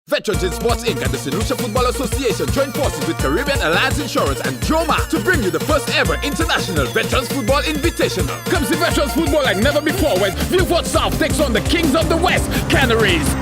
Veterans in Sports Inc. and the Lucia Football Association join forces with Caribbean Alliance Insurance and Joma to bring you the first ever International Veterans Football Invitational. Come see Veterans Football like never before when Vieux Fort South takes on the Kings of the West, Canaries.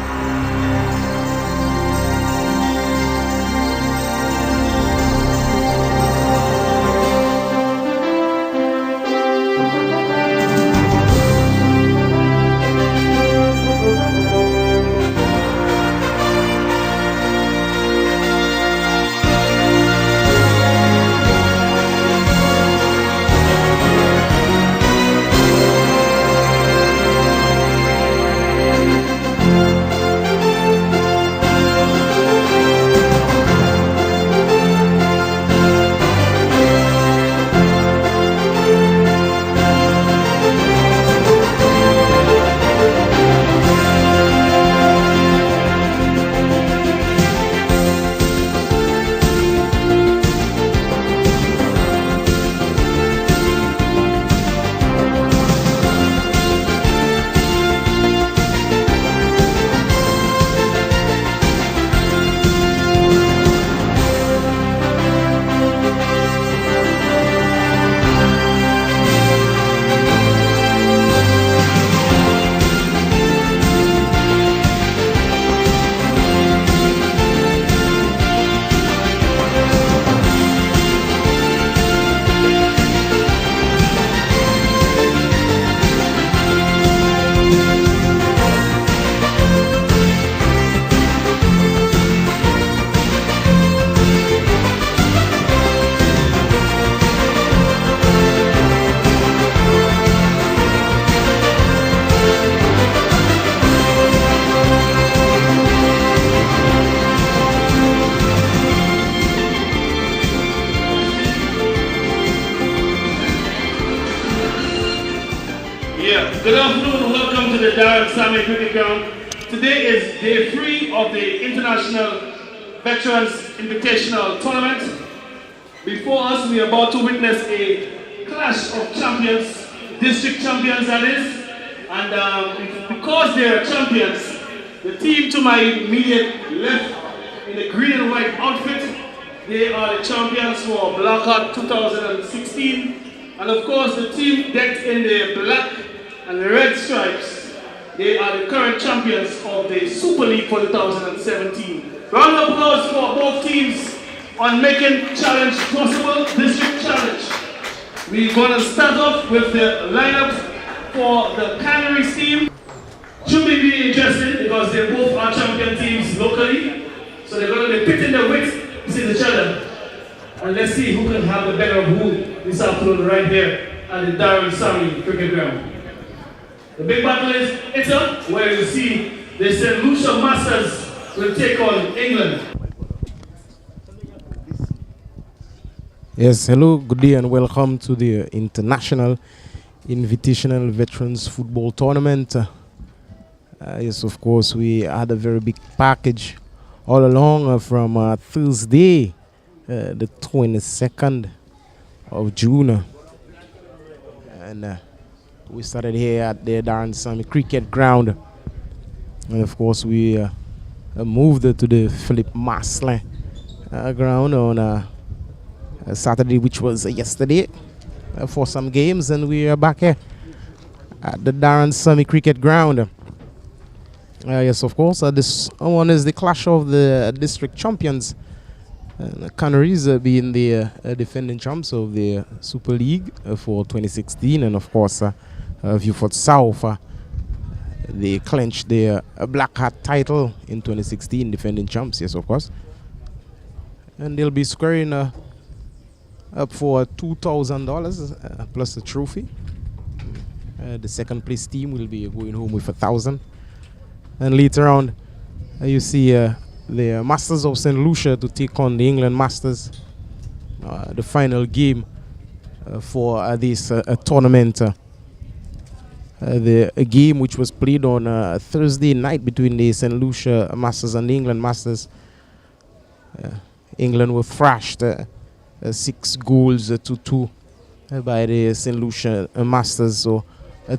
Good afternoon, welcome to the Darren Sammy Cricket Ground. Today is day 3 of the International Veterans Invitational Tournament. Before us, we are about to witness a clash of champions, district champions that is. And because they are champions, the team to my immediate left in the green and white outfit, they are the champions for Blackout 2016. And of course, the team decked in the black and the red stripes, they are the current champions of the Super League for 2017. Round of applause for both teams on making challenge possible, district challenge. We're going to start off with the lineup for the Canaries team. Should be really interesting because they both are champion teams locally. So they're going to be pitting their wits to each other. And let's see who can have the better of who this afternoon right here at the Darren Sammy Cricket Ground. The big battle is Italy, where you see the St. Lucia Masters will take on England. Yes, hello, good day and welcome to the International Invitational Veterans Football Tournament. Yes, of course, we had a very big package all along from Thursday, the 22nd of June. And we started here at the Darren Sammy Cricket Ground. And of course, we moved to the Philip Maslin ground on Saturday, which was yesterday, for some games. And we are back here at the Darren Sammy Cricket Ground. Yes, of course, this one is the clash of the district champions. Canaries being the defending champs of the Super League for 2016, and of course Vieux Fort South, they clinched their Black Hat title in 2016, defending champs, yes, of course. And they'll be squaring up for $2,000 plus a trophy. The second place team will be going home with $1,000. And later on, you see the Masters of St. Lucia to take on the England Masters. The final game for this tournament. The game which was played on Thursday night between the St. Lucia Masters and the England Masters. England were thrashed 6 goals to 2 by the St. Lucia Masters. So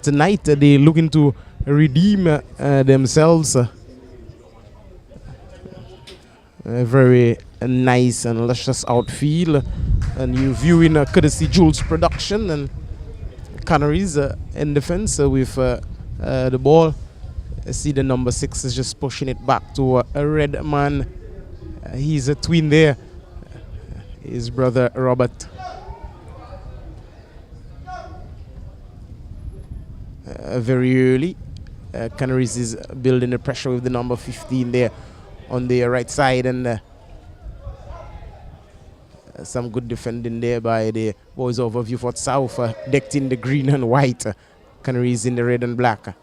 tonight they're looking to redeem themselves A very nice and luscious outfield. And you viewing courtesy Jules Production and Canaries in defense with the ball. I see the number 6 is just pushing it back to a red man. He's a twin there. His brother Robert. Very early. Canaries is building the pressure with the number 15 there on the right side, and some good defending there by the boys of Vieux Fort South, decked in the green and white. Canaries in the red and black.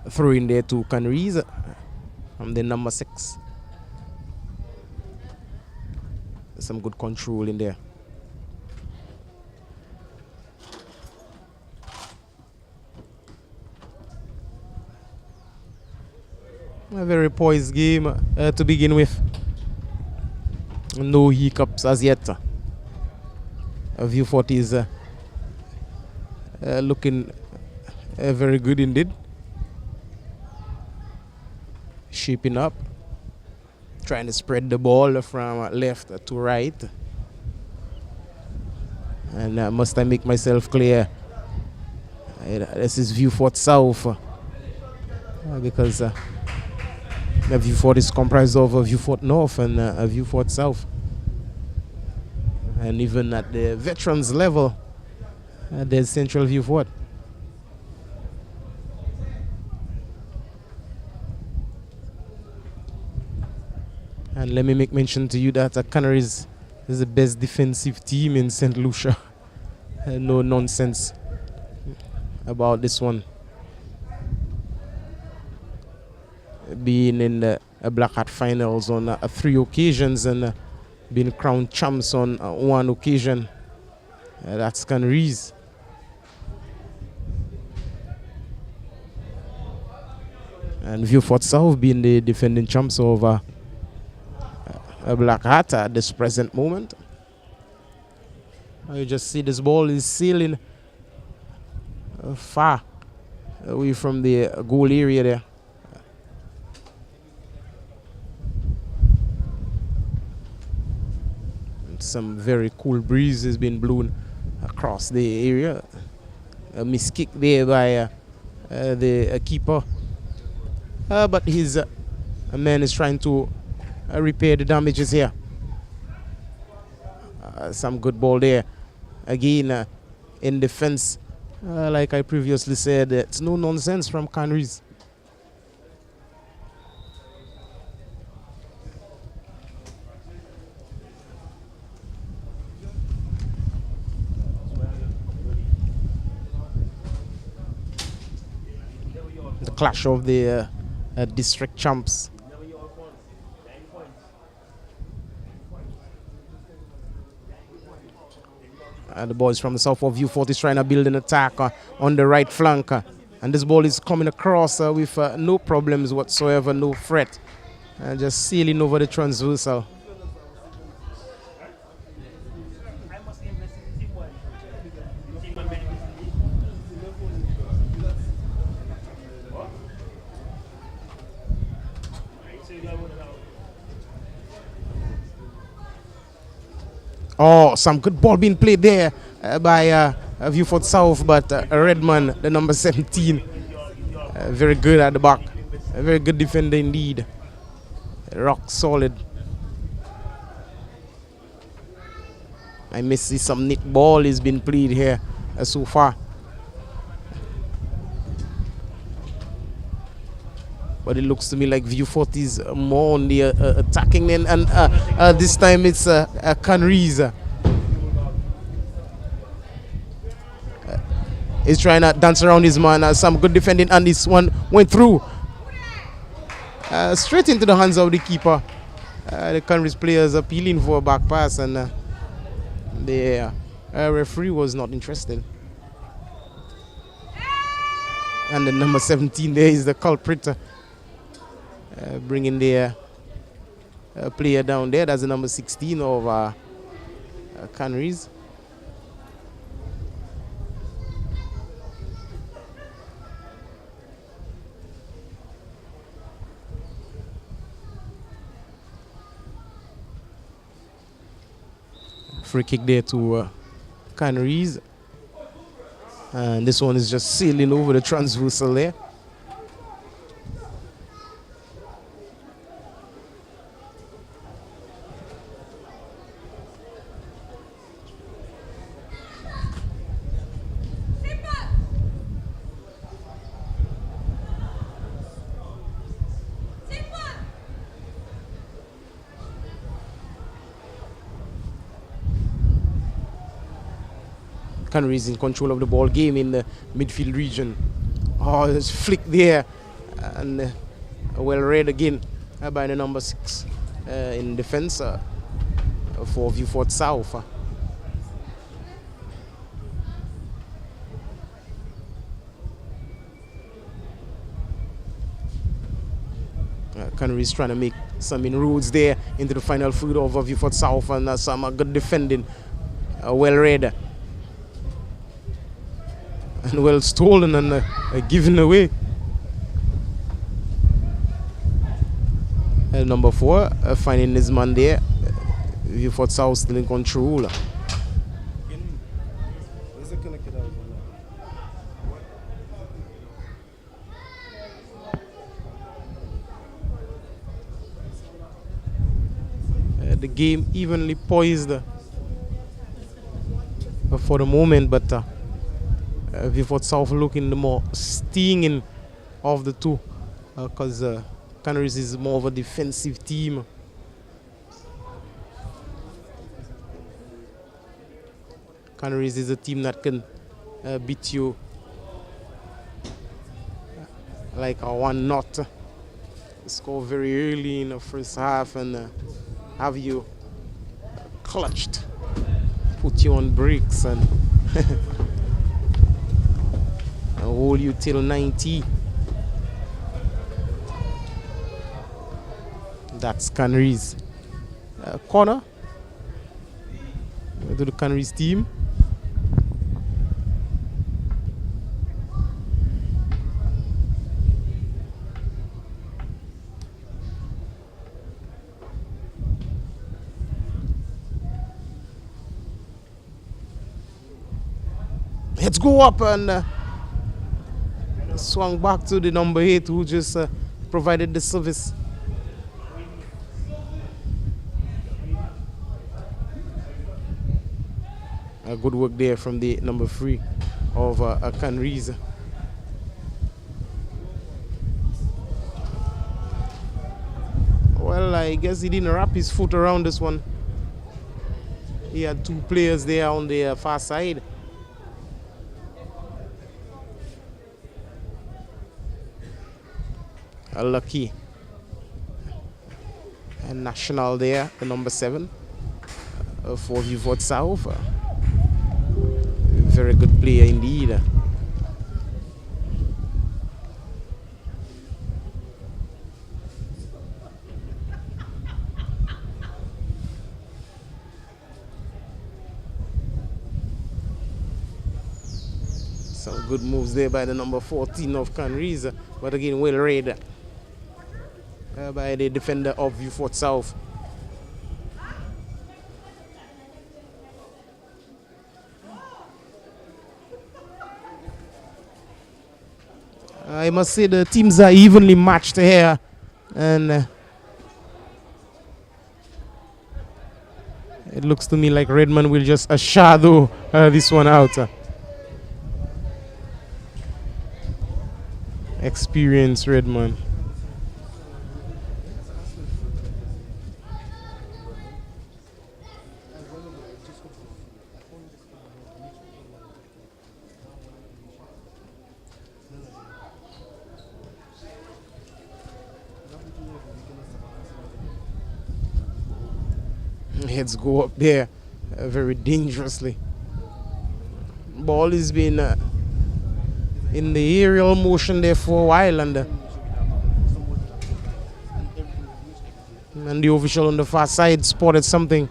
Throw in there to Canaries from the number 6. Some good control in there. A very poised game to begin with. No hiccups as yet. Vieux Fort is looking very good indeed. Shaping up. Trying to spread the ball from left to right. And must I make myself clear? This is Vieux Fort South. Because Vieux Fort is comprised of Vieux Fort North and Vieux Fort South. And even at the veterans level, there's Central Vieux Fort. And let me make mention to you that Canaries is the best defensive team in St. Lucia. No nonsense about this one. Being in the Black Hat finals on 3 occasions and being crowned champs on 1 occasion. That's Canaries. And Vieux Fort South being the defending champs of a Black Hat at this present moment. You just see this ball is sailing far away from the goal area there. Some very cool breeze has been blown across the area. A miskick there by the keeper. But his man is trying to repair the damages here. Some good ball there. Again, in defense, like I previously said, it's no nonsense from Canaries. The clash of the district champs. The boys from the south of Vieux Fort is trying to build an attack on the right flank. And this ball is coming across with no problems whatsoever, no fret. Just sailing over the transversal. Oh, some good ball being played there by Vieux Fort South, but Redman, the number 17, very good at the back. A very good defender indeed. Rock solid. I may see some neat ball is being played here so far. But it looks to me like Vieux Fort is more on the attacking end, and this time it's Canaries. He's trying to dance around his man. Some good defending, and this one went through. Straight into the hands of the keeper. The Canaries players appealing for a back pass, and the referee was not interested. And the number 17 there is the culprit. Bringing the player down there. That's the number 16 of Canaries. free kick there to Canaries. And this one is just sailing over the transversal there. Canaries in control of the ball game in the midfield region. Oh, there's flick there, and well read again by the number 6 in defense for Vieux Fort South. Canaries trying to make some inroads there into the final third of Vieux Fort South, and some good defending, well read. And well stolen and given away. Number 4 finding his man there. Vieux Fort South still in control. The game evenly poised for the moment, but Vieux Fort South looking the more stinging of the two, because Canaries is more of a defensive team. Canaries is a team that can beat you like a 1-0, score very early in the first half and have you clutched, put you on brakes and hold you till 90. That's Canaries. Corner to the Canaries team. Let's go up and swung back to the number 8 who just provided the service. Good work there from the number 3 of Canaries. Well, I guess he didn't wrap his foot around this one. He had 2 players there on the far side. Lucky and National there, the number 7 for Vieux Fort South. Very good player indeed. Some good moves there by the number 14 of Canaries, but again well read by the defender of Vieux Fort South. I must say the teams are evenly matched here, and it looks to me like Redmond will just shadow this one out. Experience Redmond. Heads go up there very dangerously. Ball has been in the aerial motion there for a while, and the official on the far side spotted something.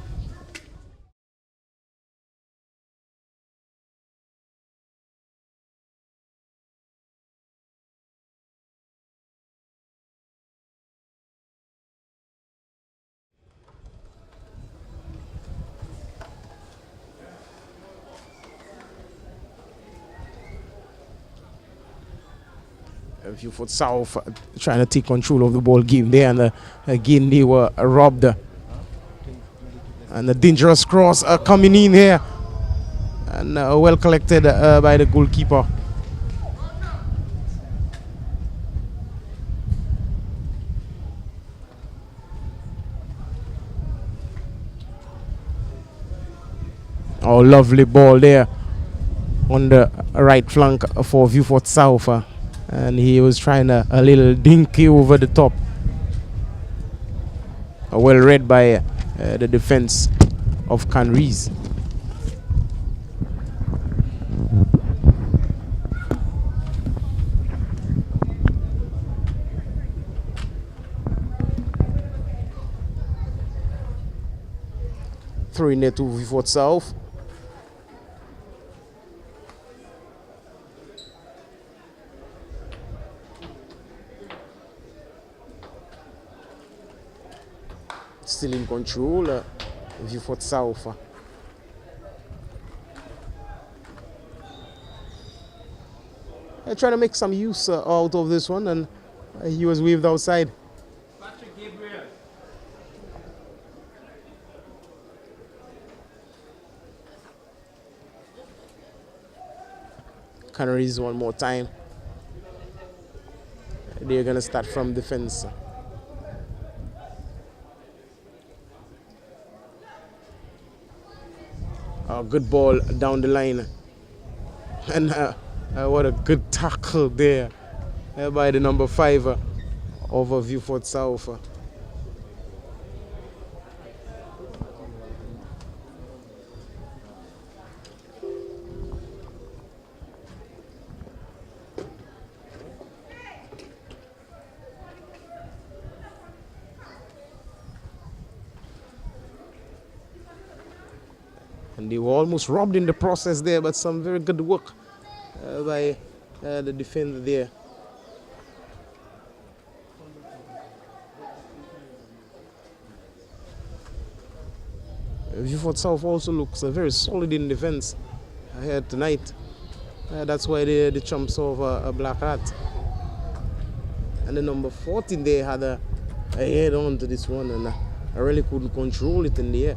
Vieux Fort South trying to take control of the ball game there, and again they were robbed. And a dangerous cross coming in here, and well collected by the goalkeeper. Oh, lovely ball there on the right flank for Vieux Fort South, and he was trying a little dinky over the top. Well read by the defense of Canaries. Throwing it to Vieux Fort South. Still in control, Vieux Fort South. Trying to make some use out of this one, and he was waved outside. Canaries one more time. They're going to start from defense. A good ball down the line, and what a good tackle there by the number 5 over Vieux Fort South. And they were almost robbed in the process there, but some very good work by the defender there. Vieux Fort South also looks very solid in defense here tonight. That's why they're the chumps of a Black Hat. And the number 14 they had a head on to this one, and I really couldn't control it in the air.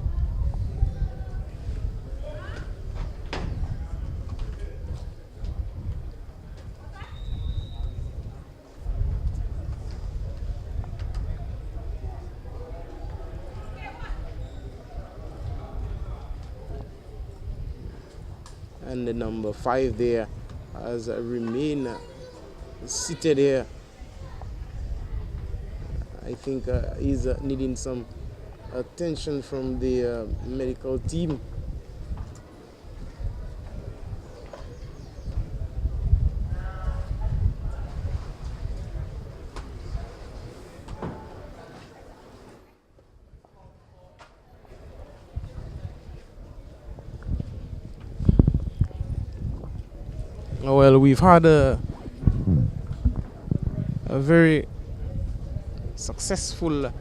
And the number 5 there has remained seated here. I think he's needing some attention from the medical team. Well, we've had a very successful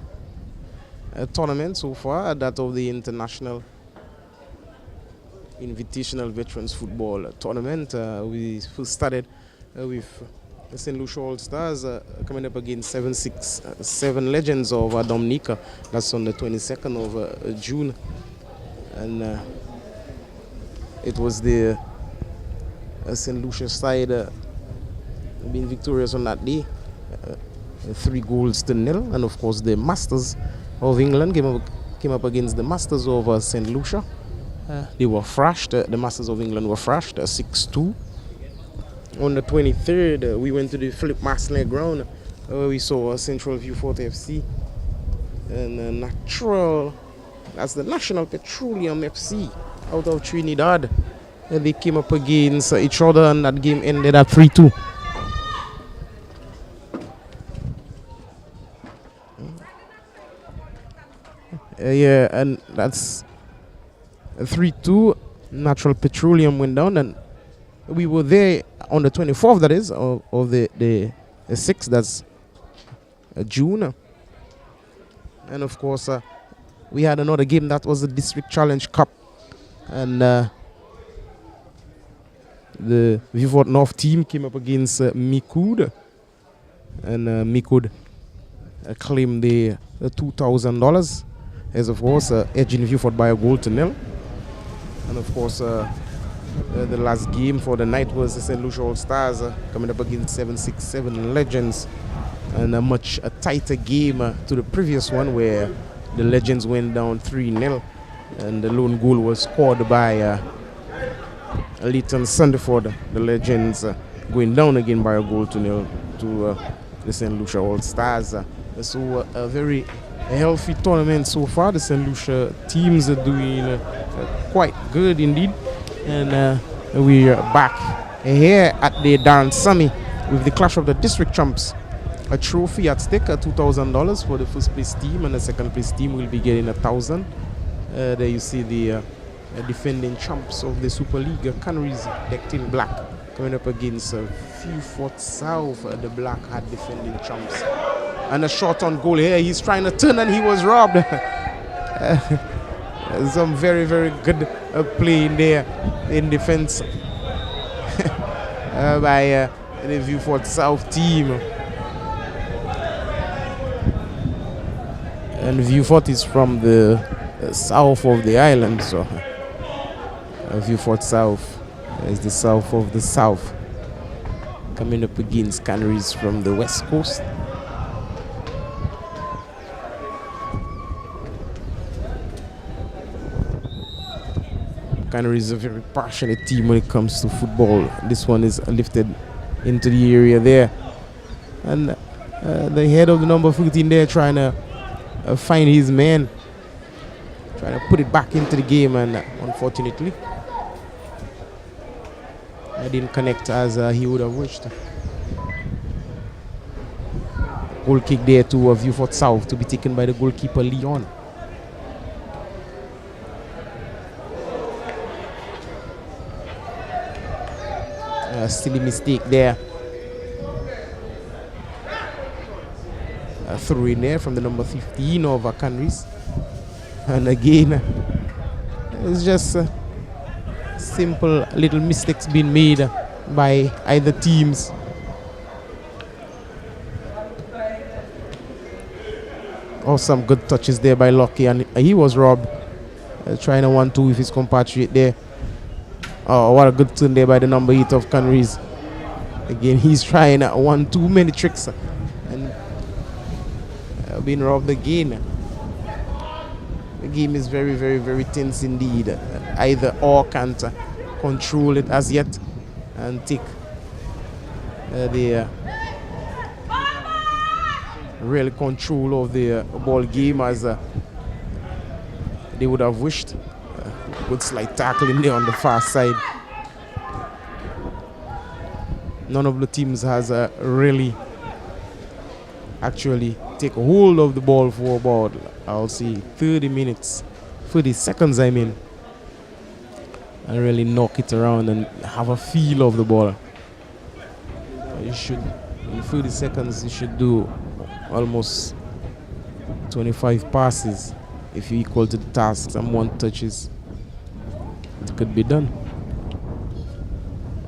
tournament so far, that of the International Invitational Veterans Football Tournament. We first started with the St. Lucia All-Stars coming up against 7 Legends of Dominica. That's on the 22nd of June. And it was the St. Lucia side being victorious on that day, 3-0. And of course the Masters of England came up against the Masters of St. Lucia. They were thrashed. The Masters of England were thrashed 6-2. On the 23rd, we went to the Philip Marsland ground where we saw Central Vieux Fort FC and that's the National Petroleum FC out of Trinidad. They came up against each other, and that game ended at 3-2. Yeah, and that's 3-2. Natural Petroleum went down, and we were there on the 24th, that is, of the 6th, that's June. And of course, we had another game that was the District Challenge Cup, and the Vieux Fort North team came up against Mikoud. and me could claim the $2,000 as of course edging Vieux Fort by a goal to nil. And of course the last game for the night was the St. Lucia All Stars coming up against 767 Legends, and a much tighter game to the previous one where the Legends went down 3-0 and the lone goal was scored by Leighton Sandiford. The Legends going down again by a goal to nil to the St. Lucia All Stars. So a very healthy tournament so far. The St. Lucia teams are doing quite good indeed, and we are back here at the Darren Sami with the clash of the district champs. A trophy at stake, $2,000 for the first place team, and the second place team will be getting $1,000. There you see the defending champs of the Super League, Canaries, decked in black, coming up against Vieux Fort South, the black hat defending champs. And a shot on goal here. He's trying to turn and he was robbed. Some very, very good play in there in defense by the Vieux Fort South team. And Vieux Fort is from the south of the island, so Vieux Fort South is the south of the south, coming up against Canaries from the west coast. Canaries is a very passionate team when it comes to football. This one is lifted into the area there, and the head of the number 15 there trying to find his man, trying to put it back into the game, and unfortunately I didn't connect as he would have wished. Goal kick there to Vieux Fort South to be taken by the goalkeeper Leon. Silly mistake there. Throw in there from the number 15 of Canaries, and again it's just simple little mistakes being made by either teams. Oh, some good touches there by Lucky, and he was robbed. Trying a 1-2 with his compatriot there. Oh, what a good turn there by the number 8 of Canaries. Again, he's trying 1-2, many tricks, and being robbed again. The game is very, very, very tense indeed. Either or can't control it as yet and take the real control of the ball game as they would have wished. Good slight tackling there on the far side. None of the teams has really actually take a hold of the ball for about, I'll say, 30 seconds I mean, and really knock it around and have a feel of the ball. You should, in 30 seconds, you should do almost 25 passes if you equal to the tasks and 1 touches. It could be done.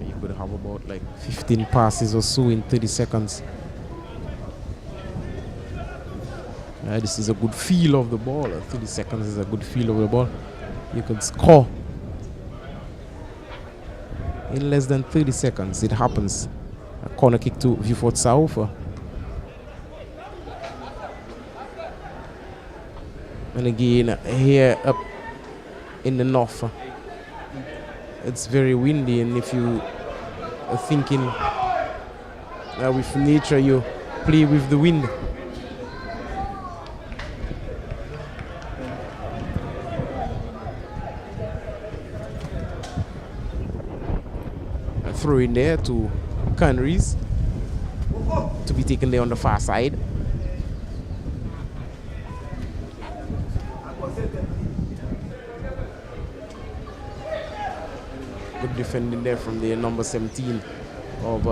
You could have about like 15 passes or so in 30 seconds. This is a good feel of the ball. 30 seconds is a good feel of the ball. You can score in less than 30 seconds. It happens. A corner kick to Vieux Fort South. And again, here up in the north, it's very windy, and if you are thinking with nature, you play with the wind. A throw in there to Canaries to be taken there on the far side. Good defending there from the number 17 of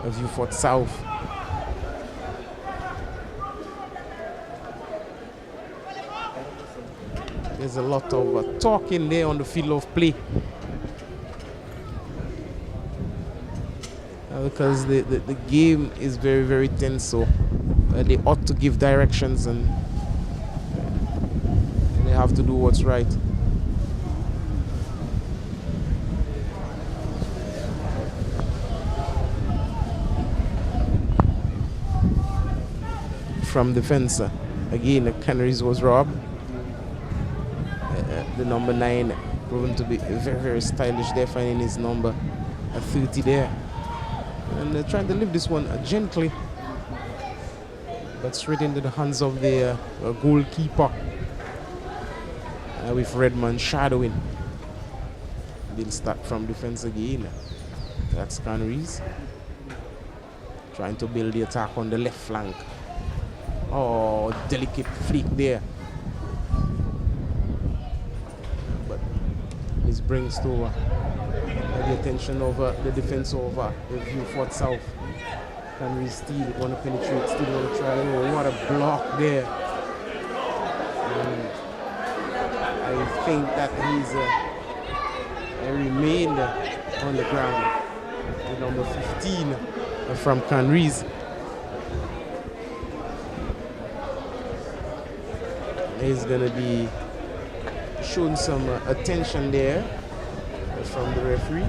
Vieux Fort South. There's a lot of talking there on the field of play. because the game is very, very tense, so they ought to give directions and they have to do what's right. From defense, again, the Canaries was robbed. The number 9 proven to be very, very stylish there, finding his number 30 there. And they're trying to lift this one gently, but straight into the hands of the goalkeeper with Redmond shadowing. They'll start from defense again. That's Canaries trying to build the attack on the left flank. Oh, delicate flick there. But this brings to the attention of the defense of the Vieux Fort South. Canaries still want to penetrate, still want to try. Oh, what a block there. I think that he remained on the ground. The number 15 from Canaries. He's going to be showing some attention there from the referee.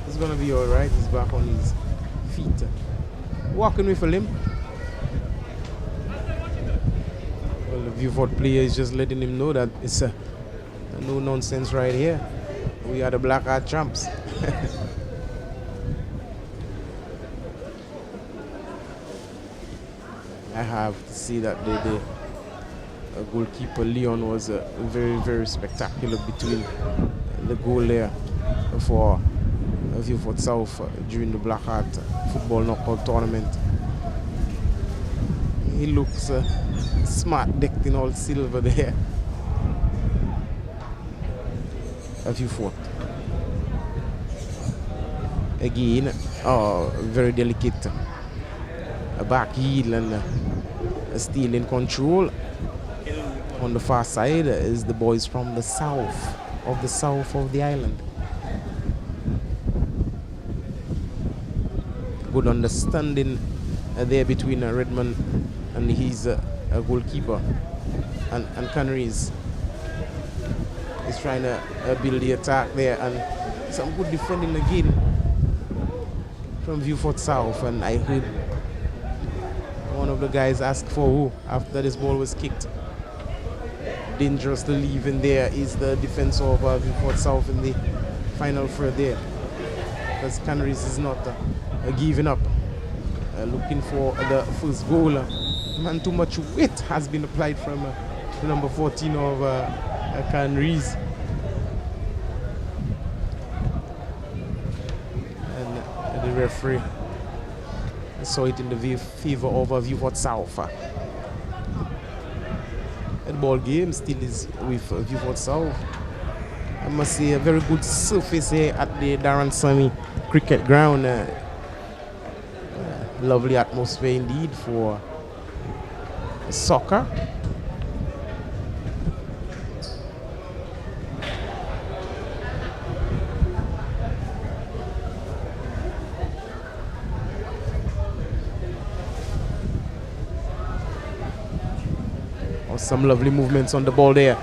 It's gonna be all right. He's back on his feet, walking with a limp. Well, the Vieux Fort player is just letting him know that it's no nonsense right here. We are the Black Heart champs. I have to see that the goalkeeper Leon was very, very spectacular between the goal there for Vieux Fort South during the Black Heart football knockout tournament. He looks smart, decked in all silver there. Vieux Fort. Again, very delicate. A back heel and still in control. On the far side is the boys from the south of the island. Good understanding there between Redmond and his goalkeeper, and Canaries is trying to build the attack there, and some good defending again from Vieux Fort South. And I heard one of the guys ask for who after this ball was kicked. Dangerous to leave in there is the defense of Vieux Fort South in the final third there, because Canaries is not giving up, looking for the first goal. Man, too much weight has been applied from the number 14 of Canaries. And the referee saw it in the favor of Vieux Fort South. The ball game still is with Vieux Fort South. I must say a very good surface here at the Darren Sammy cricket ground. Lovely atmosphere indeed for soccer. Oh, some lovely movements on the ball there.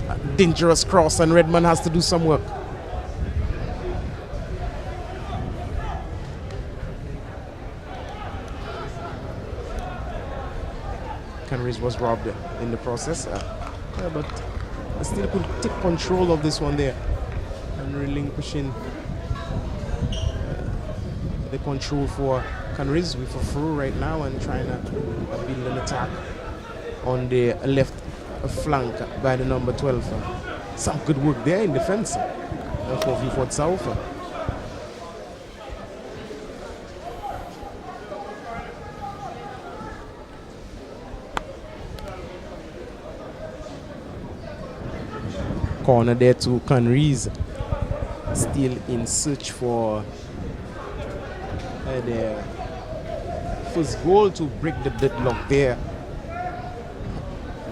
A dangerous cross, and Redmond has to do some work. Canaries was robbed in the process, but still could take control of this one there and relinquishing the control for Canaries with a throw right now and trying to build an attack on the left flank by the number 12. Some good work there in defense for Vieux Fort South. Corner there to Canaries. Still in search for their first goal to break the deadlock there.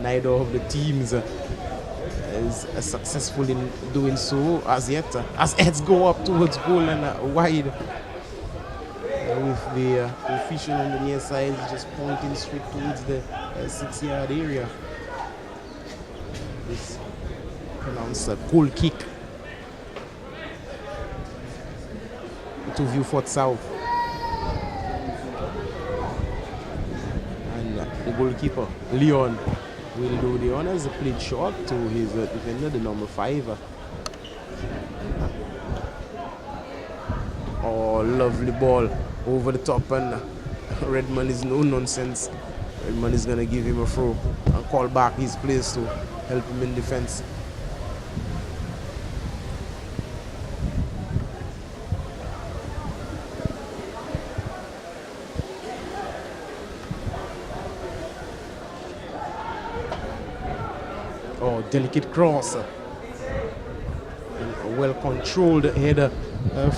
Neither of the teams is successful in doing so as yet. As heads go up towards goal and wide, with the official on the near side just pointing straight towards the 6-yard area. This pronounced a goal kick to Vieux Fort South. And the goalkeeper, Leon, will do the honors. Played short to his defender, the number 5. Oh, lovely ball over the top, and Redmond is no nonsense. Redmond is going to give him a throw and call back his place to help him in defense. Oh, delicate cross. A well-controlled header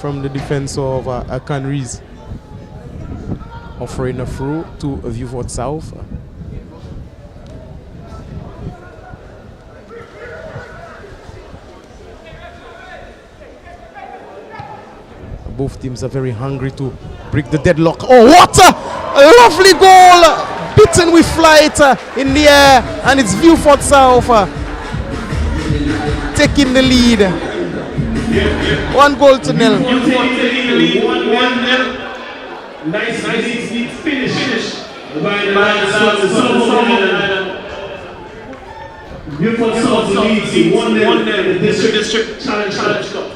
from the defense of Canaries. Offering a throw to Vieux Fort South. Both teams are very hungry to break the deadlock. Oh, what a lovely goal! Beaten with flight in the air, and it's Vieux Fort South taking the lead. 1 goal to nil. Vieux Fort taking the lead, 1-0. Nice finish by the Vieux Fort South leads 1-0 in the district challenge cup.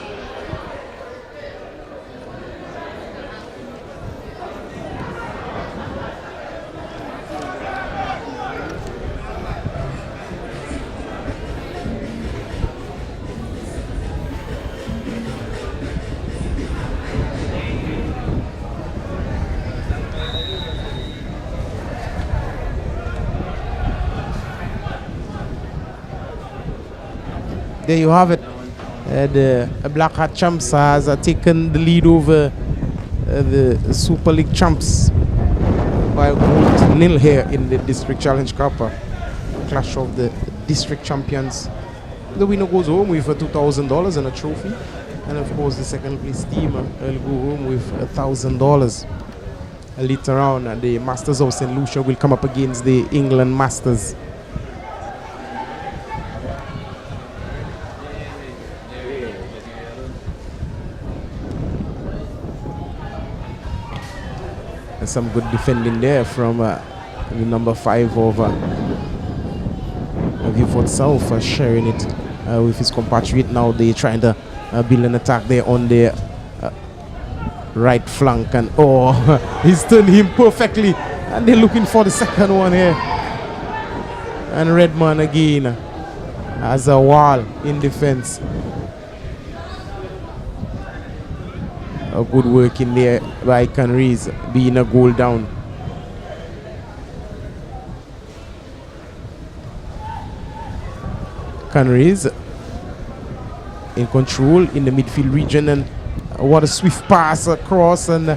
There you have it. The Black Hat Champs has taken the lead over the Super League Champs by a goal to nil here in the District Challenge Cup. Clash of the district champions. The winner goes home with $2,000 and a trophy. And of course the second place team will go home with $1,000. Later on, the Masters of St. Lucia will come up against the England Masters. Some good defending there from the number 5 of Vieux Fort South, sharing it with his compatriot. Now they're trying to build an attack there on the right flank, and oh, he's turned him perfectly, and they're looking for the second one here. And Redmond again has a wall in defense. A good work in there by Canaries, being a goal down. Canaries in control in the midfield region, and what a swift pass across, and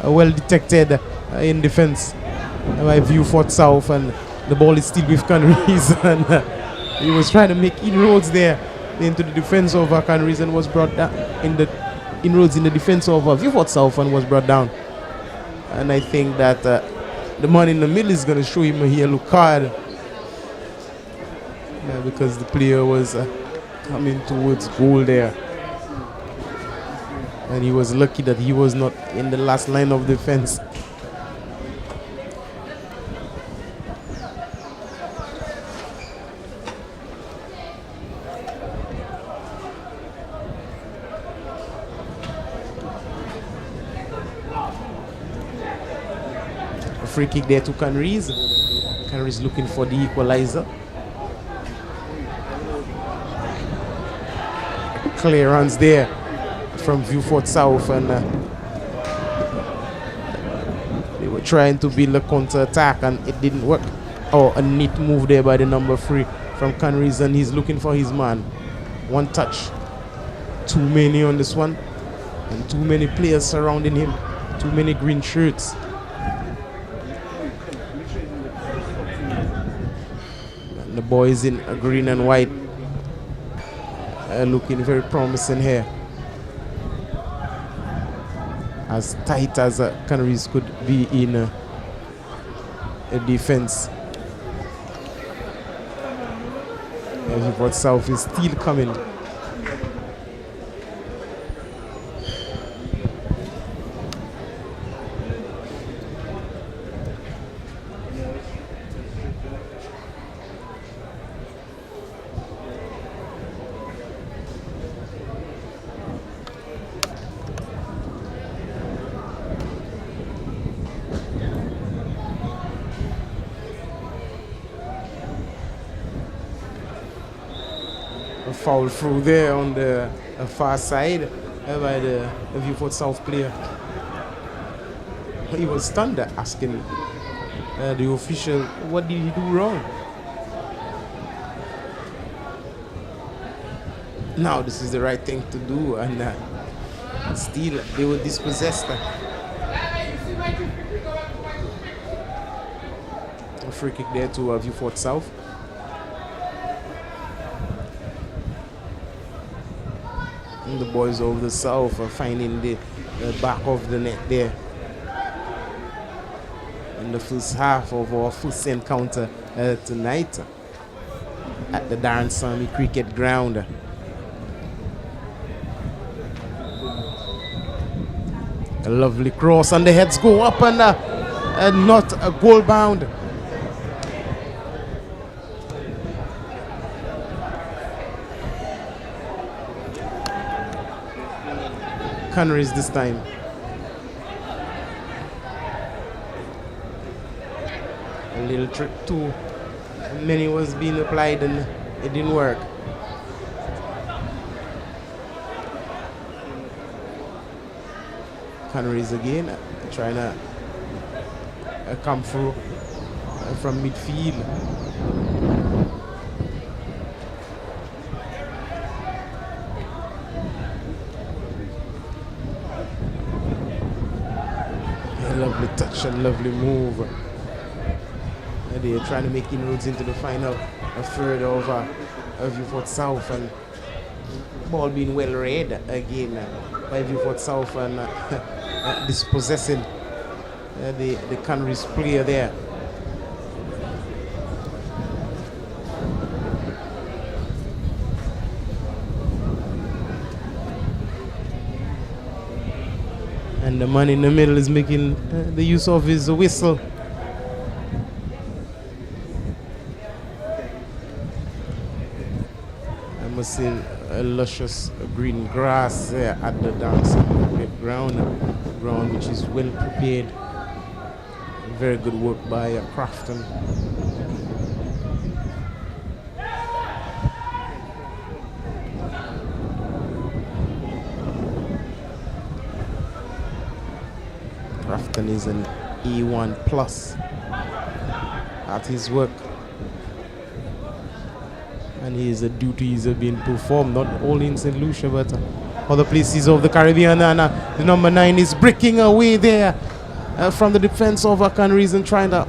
well detected in defense by Vieux Fort South, and the ball is still with Canaries, and he was trying to make inroads there into the defense of Canaries, and was brought down in the inroads in the defense of Vieux Fort South, and was brought down. And I think that the man in the middle is going to show him a yellow card, because the player was coming towards goal there, and he was lucky that he was not in the last line of defense. Free kick there to Canaries. Canaries looking for the equalizer. Clearance there from Vieux Fort South, and they were trying to build a counter-attack, and it didn't work. Oh, a neat move there by the number 3 from Canaries, and he's looking for his man. One touch. Too many on this one. And too many players surrounding him. Too many green shirts. And the boys in green and white looking very promising here. As tight as Canaries could be in a defense. Vieux Fort South is still coming. Foul through there on the far side by the Vieux Fort South player. He was stunned asking the official, what did he do wrong? Now this is the right thing to do, and still they were dispossessed. A free kick there to Vieux Fort South. And the boys of the South are finding the back of the net there. In the first half of our first encounter tonight at the Darren Sammy Cricket Ground. A lovely cross, and the heads go up, and not a goal bound. Canaries this time. A little trick too many was being applied and it didn't work. Canaries again trying to come through from midfield. Lovely touch and lovely move. They're trying to make inroads into the final third of Vieux Fort South, and ball being well read again by Vieux Fort South, and dispossessing the Canaries player there. And the man in the middle is making the use of his whistle. I must say, a luscious green grass there at the dancing ground, which is well prepared. Very good work by Crafton. Crafton is an E1 plus at his work, and his duties are being performed not only in St. Lucia but other places of the Caribbean. And the number 9 is breaking away there from the defense of Canaries and trying to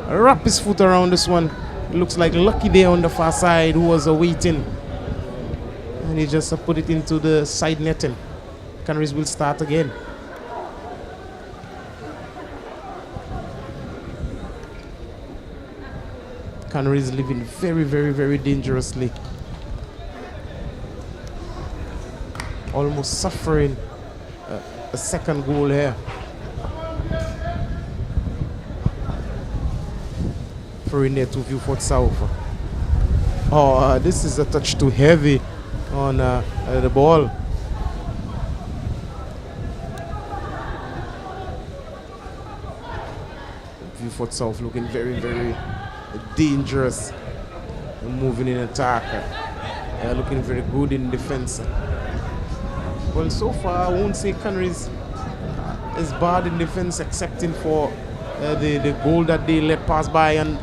wrap his foot around this one. It looks like Lucky there on the far side who was waiting, and he just put it into the side netting. Canaries will start again. Canaries living very, very, very dangerously. Almost suffering a second goal here. Throwing there to Vieux Fort South. Oh, this is a touch too heavy on the ball. Vieux Fort South looking very, very dangerous, moving in attack, looking very good in defense. Well, so far I won't say Canaries is bad in defense, excepting for the goal that they let pass by. And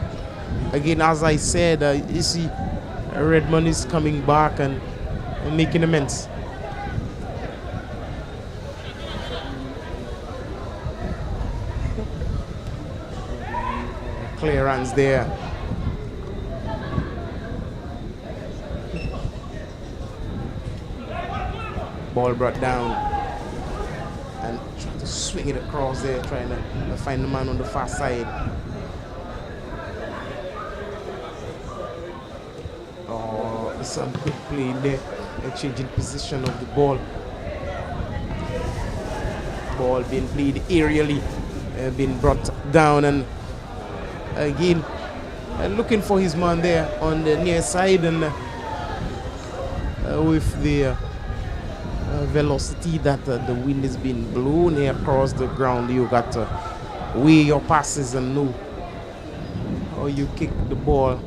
again, as I said, you see Redmond is coming back, and making amends. Clearance there. Ball brought down and trying to swing it across there, trying to find the man on the far side. Oh, some good play there, a changing position of the ball. Ball being played aerially, being brought down, and again looking for his man there on the near side, and with the velocity that the wind is being blown here across the ground, you got to weigh your passes and know how you kick the ball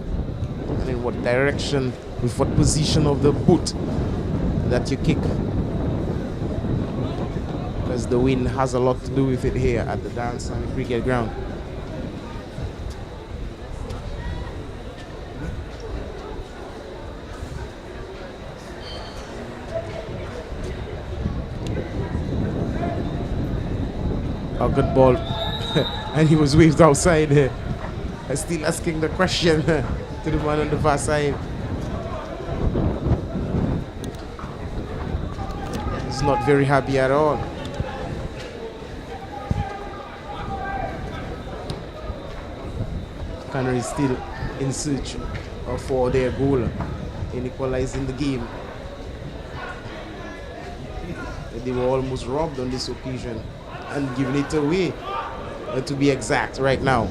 and in what direction, with what position of the boot that you kick, because the wind has a lot to do with it here at the Dance and Cricket Ground. A good ball. And he was waved outside here. Still asking the question to the man on the far side. He's not very happy at all. Canaries still in search for their goal in equalizing the game. They were almost robbed on this occasion and giving it away, to be exact, right now.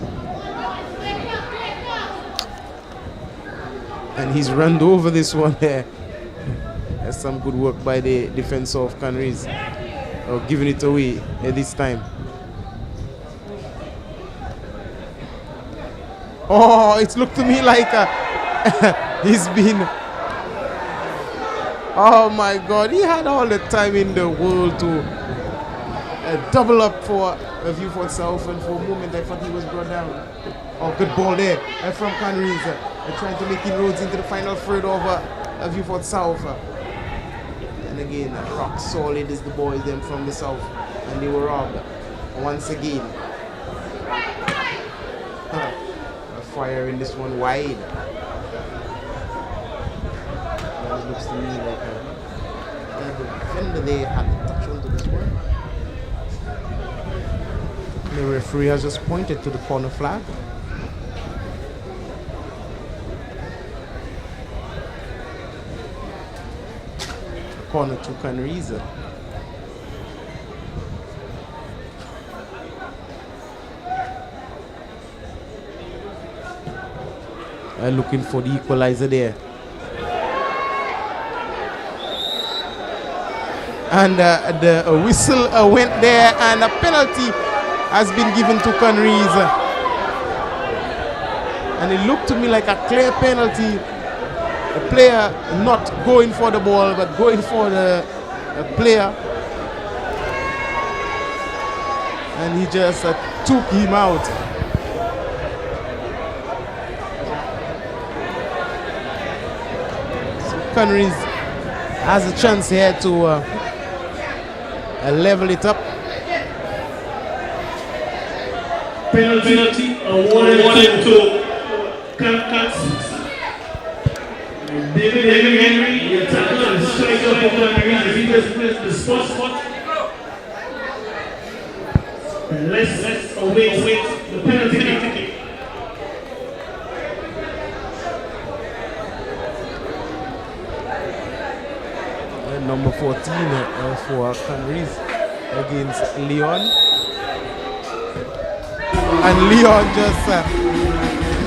And he's run over this one there. That's some good work by the defense of Canaries, giving it away this time. Oh, it looked to me like he's been... Oh my God, he had all the time in the world to double up for Vieux Fort South, and for a moment I thought he was brought down. Oh, good ball there from Canaries, trying to make inroads into the final third of Vieux Fort South. And again, rock solid is the boys them from the south, and they were robbed once again. Firing this one wide. That looks to me like the defender there had to touch onto this one. The referee has just pointed to the corner flag. Corner to Canaries. Looking for the equalizer there. And the whistle went there, and a penalty has been given to Canaries. And it looked to me like a clear penalty. The player not going for the ball, but going for the player. And he just took him out. Canaries has a chance here to level it up. Penalty awarded to Canaries. David Henry, the tackle and striker for Canaries. He just missed the spot. Let's await the penalty kick. Number 14 for Canaries against Leon. And Leon just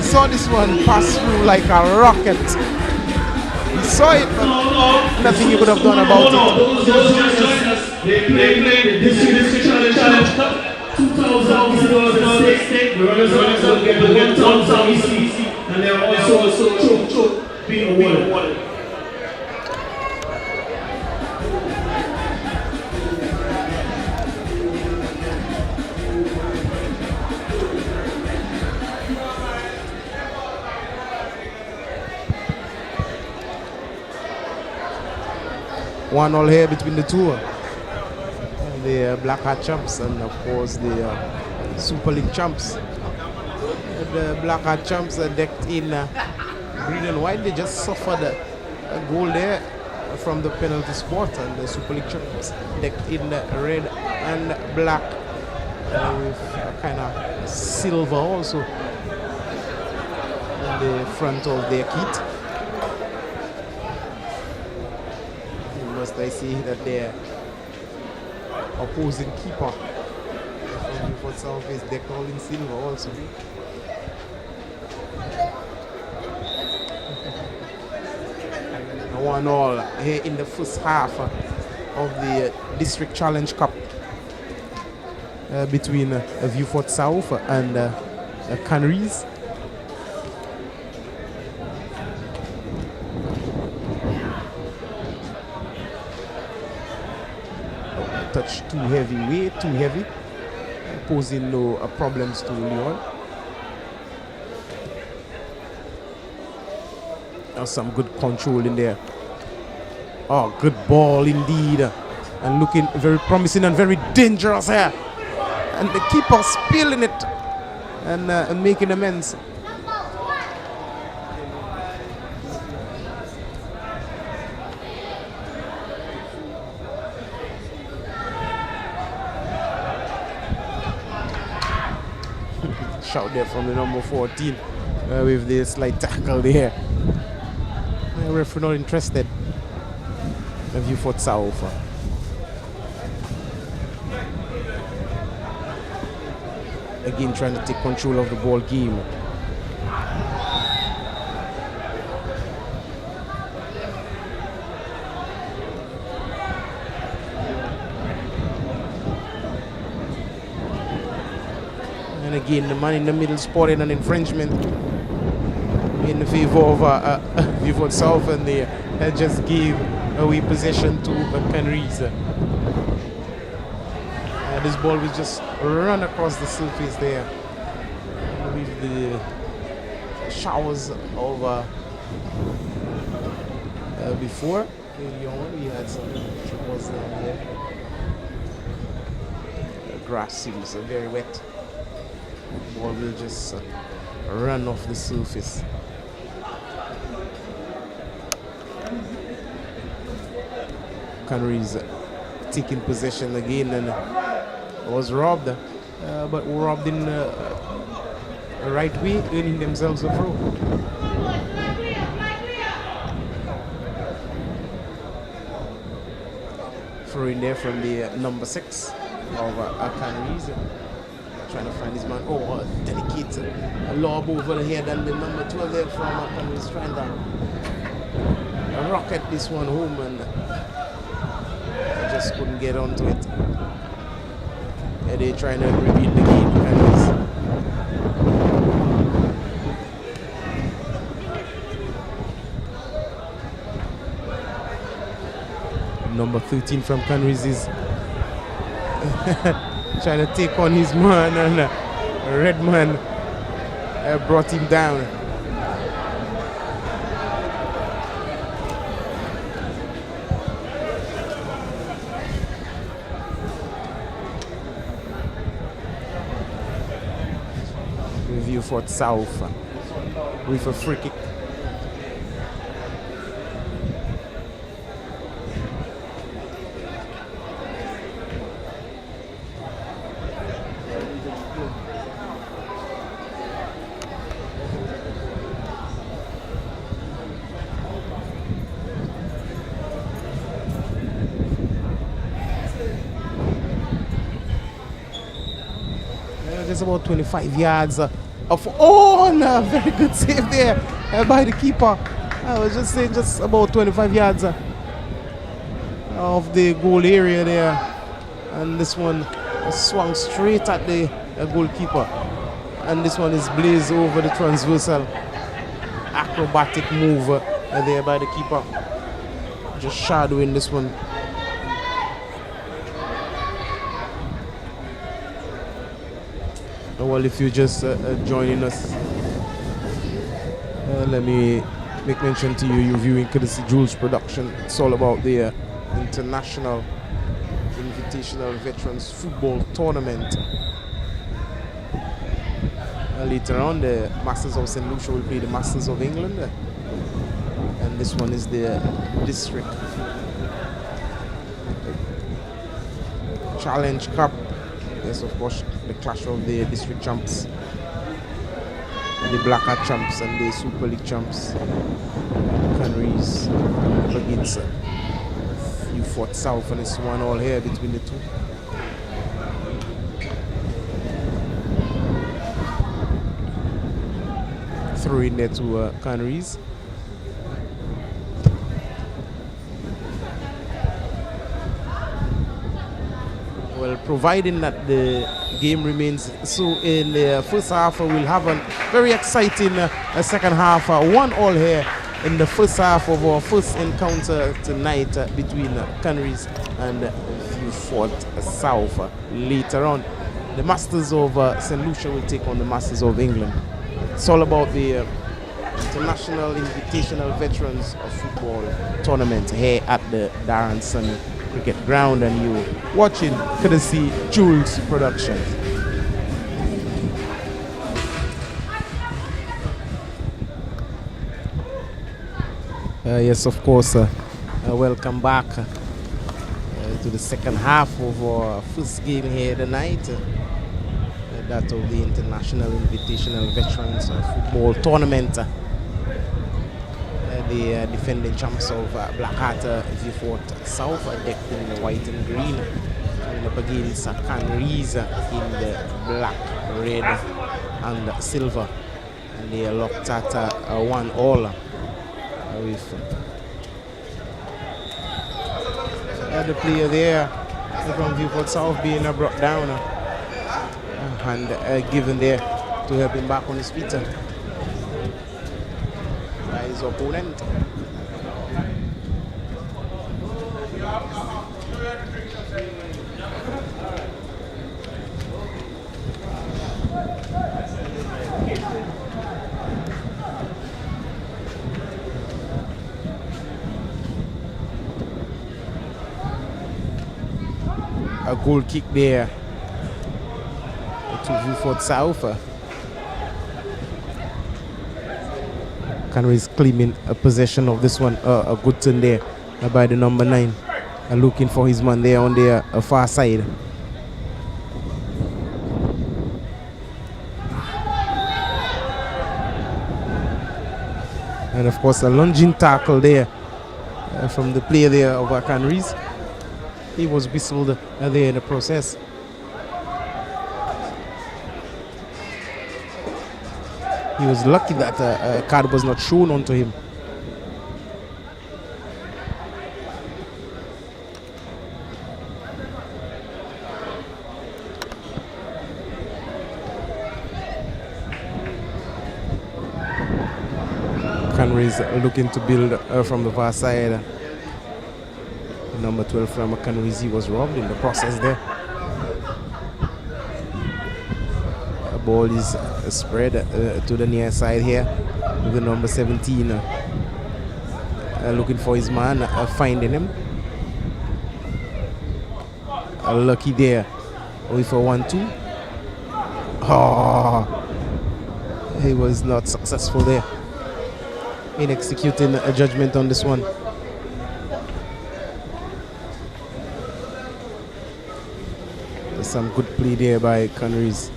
saw this one pass through like a rocket. He saw it, but nothing he could have done about it. They played the District Challenge Cup 2006. The runners will get the 1,000 EC, and they are also being awarded. 1-1 here between the two. The Black Hat champs and of course the Super League champs. The Black Hat champs are decked in green and white. They just suffered a goal there from the penalty spot, and the Super League champs decked in red and black with kind of silver also in the front of their kit. Must I say that their opposing keeper from Vieux Fort South is decked all in silver also. 1-1 here in the first half of the District Challenge Cup between Vieux Fort South and Canaries. Touch too heavy, way too heavy, posing no problems to Leon. Some good control in there. Oh, good ball indeed, and looking very promising and very dangerous here. And the keeper spilling it and making amends. Shout there from the number 14 with the slight tackle there. The referee not interested. Vieux Fort South. Again trying to take control of the ball game. And again the man in the middle spotted an infringement in favor of Vieux Fort South, and they just gave away possession to Canaries. This ball will just run across the surface there with the showers over before. Earlier on we had some troubles there. The grass seems very wet. The ball will just run off the surface. Canaries taking possession again and was robbed, but robbed in the right way, earning themselves a throw. Throw in there from the number 6 of Canaries, trying to find his man. Oh, delicate lob over the head, and the number 12 there from Canaries trying to rocket this one home, and just couldn't get onto it. Yeah, they're trying to repeat the game. Number 13 from Canaries is trying to take on his man, and red man brought him down. Vieux Fort South with a free kick. Just about 25 yards of no, very good save there by the keeper. I was just saying, just about 25 yards of the goal area there, and this one swung straight at the goalkeeper, and this one is blazed over the transversal acrobatic move there by the keeper, just shadowing this one. Well, if you're just joining us, let me make mention to you, you're viewing courtesy Jules Production. It's all about the International Invitational Veterans Football Tournament. Later on, the Masters of St. Lucia will play the Masters of England. And this one is the District Challenge Cup. Yes, of course, the clash of the District champs, the Black Hat champs and the Super League champs. Canaries against Vieux Fort South, and it's 1-1 here between the two. Throw in there to Canaries. Well, providing that the game remains so in the first half, we'll have a very exciting second half. 1-1 here in the first half of our first encounter tonight between Canaries and Vieux Fort South. Later on, the Masters of St. Lucia will take on the Masters of England. It's all about the International Invitational Veterans of Football Tournament here at the Darren Sunny Cricket Ground, and you're watching courtesy Jules Productions. Yes, of course, welcome back to the second half of our first game here tonight, that of the International Invitational Veterans Football Tournament. The defending champs of Black Hat, Vieux Fort South, decked in the white and green, and up against Canaries in the black, red and silver, and they are locked at 1-1 with the player there from Vieux Fort South being brought down and given there to help him back on his feet by his opponent. A goal kick there to Vieux Fort South. Canaries claiming a possession of this one. A good turn there by the number 9. Looking for his man there on the far side. And of course a lunging tackle there from the player there of Canaries. He was whistled there in the process. He was lucky that a card was not shown onto him. Canaries looking to build from the far side. Number 12 from Canaries, he was robbed in the process there. The ball is spread to the near side here with the number 17 looking for his man, finding him. Lucky there with a 1-2. Oh, he was not successful there in executing a judgment on this one. Some good play there by Canaries,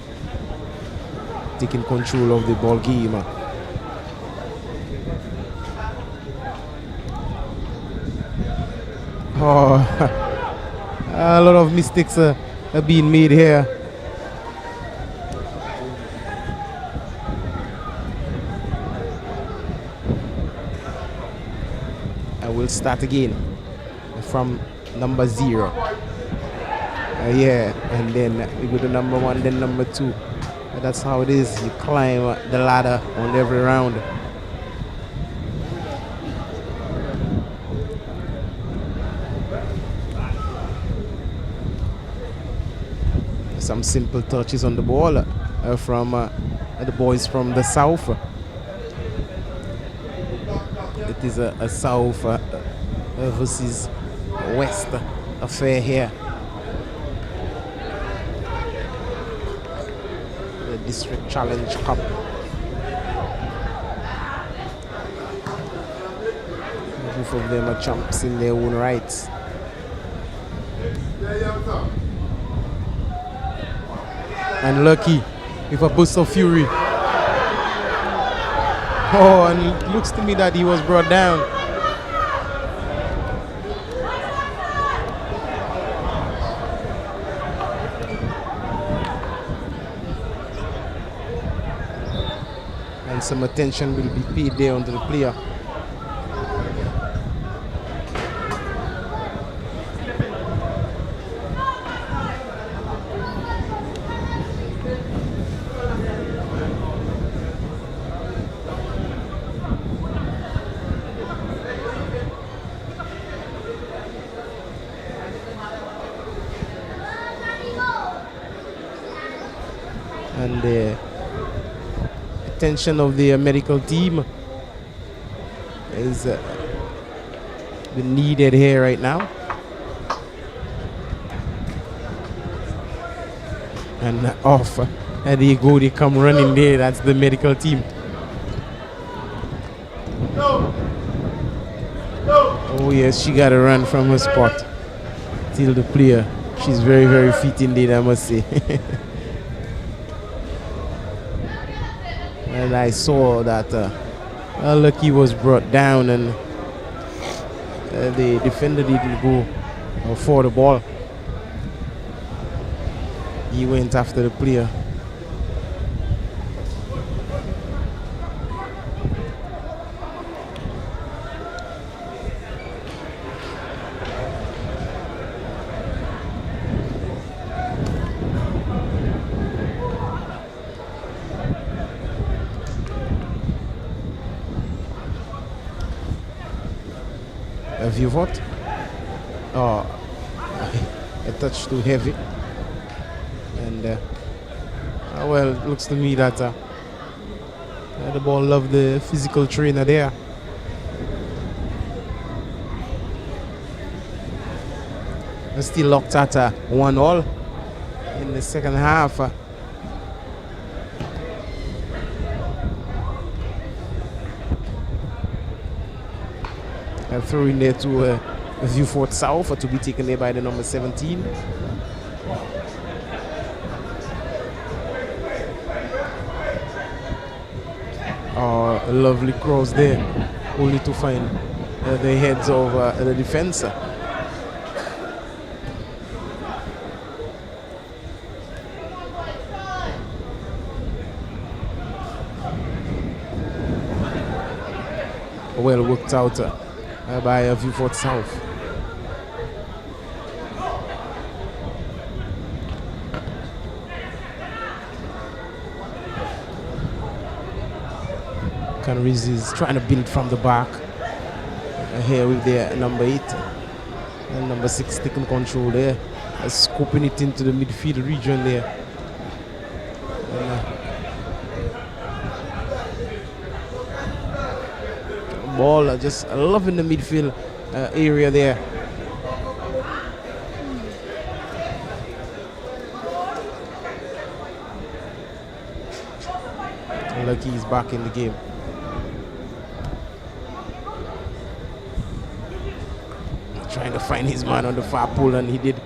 taking control of the ball game. Oh, a lot of mistakes are being made here. I will start again from number 0. Yeah, and then we go to number 1, then number 2. That's how it is. You climb the ladder on every round. Some simple touches on the ball from the boys from the south. It is a south versus West affair here. The District Challenge Cup. Both of them are champs in their own rights. And Lucky with a burst of fury. Oh, and it looks to me that he was brought down. And some attention will be paid there onto the player. And the attention of the medical team is needed here right now. And off, and they come running there. That's the medical team. Oh yes, she got to run from her spot. Till the player. She's very, very fit indeed, I must say. And I saw that Lucky was brought down, and the defender didn't go for the ball. He went after the player. Vieux Fort. Oh, a touch too heavy. And well, it looks to me that the ball loved the physical trainer there. We're still locked at 1-1 in the second half. Throw in there to Vieux Fort South to be taken there by the number 17. Oh, a lovely cross there, only to find the heads of the defense. Well worked out by Vieux Fort South. Canaries is trying to build from the back. Here with their number 8 and number 6 taking control there, scooping it into the midfield region there. Ball just loving the midfield area there. Lucky is back in the game. Trying to find his man on the far pole, and he did.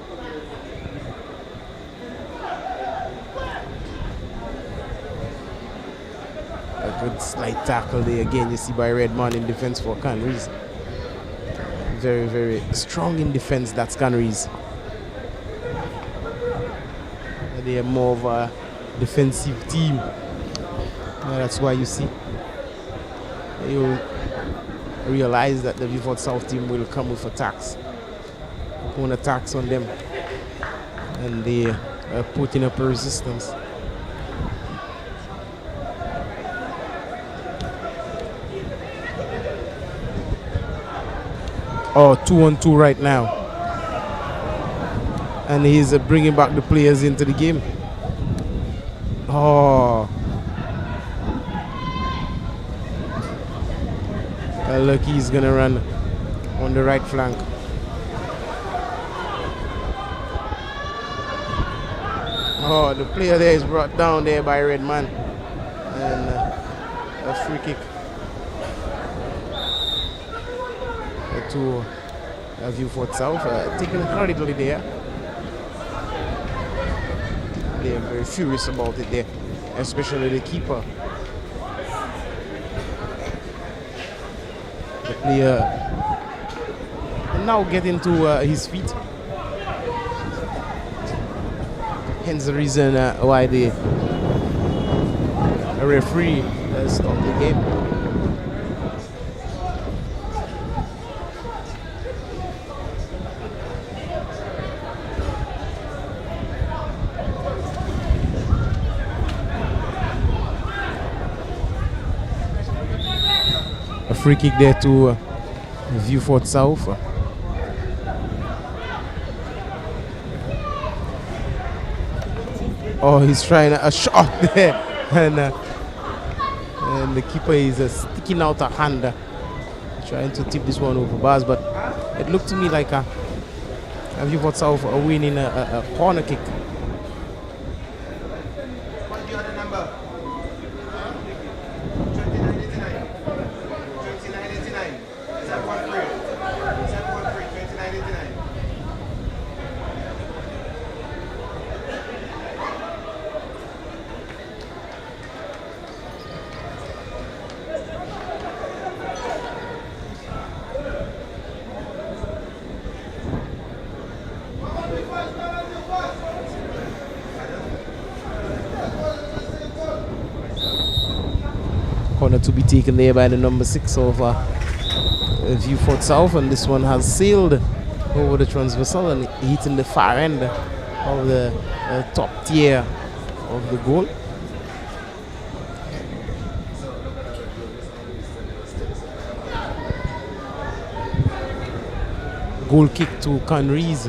A good slight tackle there again, you see, by Redman in defense for Canaries. Very, very strong in defense, that's Canaries. They are more of a defensive team. That's why you see, you realize that the Vieux Fort South team will come with attacks, own attacks on them, and they are putting up a resistance. Oh, 2-on-2 right now, and he's bringing back the players into the game. Oh. Lucky is gonna run on the right flank. Oh, the player there is brought down there by Redman. And a free kick to Vieux Fort South. Taking hurriedly there. They are very furious about it there, especially the keeper. The player now getting to his feet. Hence the reason why the referee stopped the game. A free kick there to Vieux Fort South. Oh, he's trying a shot there, and the keeper is sticking out a hand, trying to tip this one over bars. But it looked to me like Vieux Fort South winning a corner kick. What's the other number? 2989. Is that one free? Is that one free? 2989. Corner to be taken there by the number 6 of Vieux Fort South, and this one has sailed over the transversal and hitting the far end of the top tier of the goal. Goal kick to Canaries.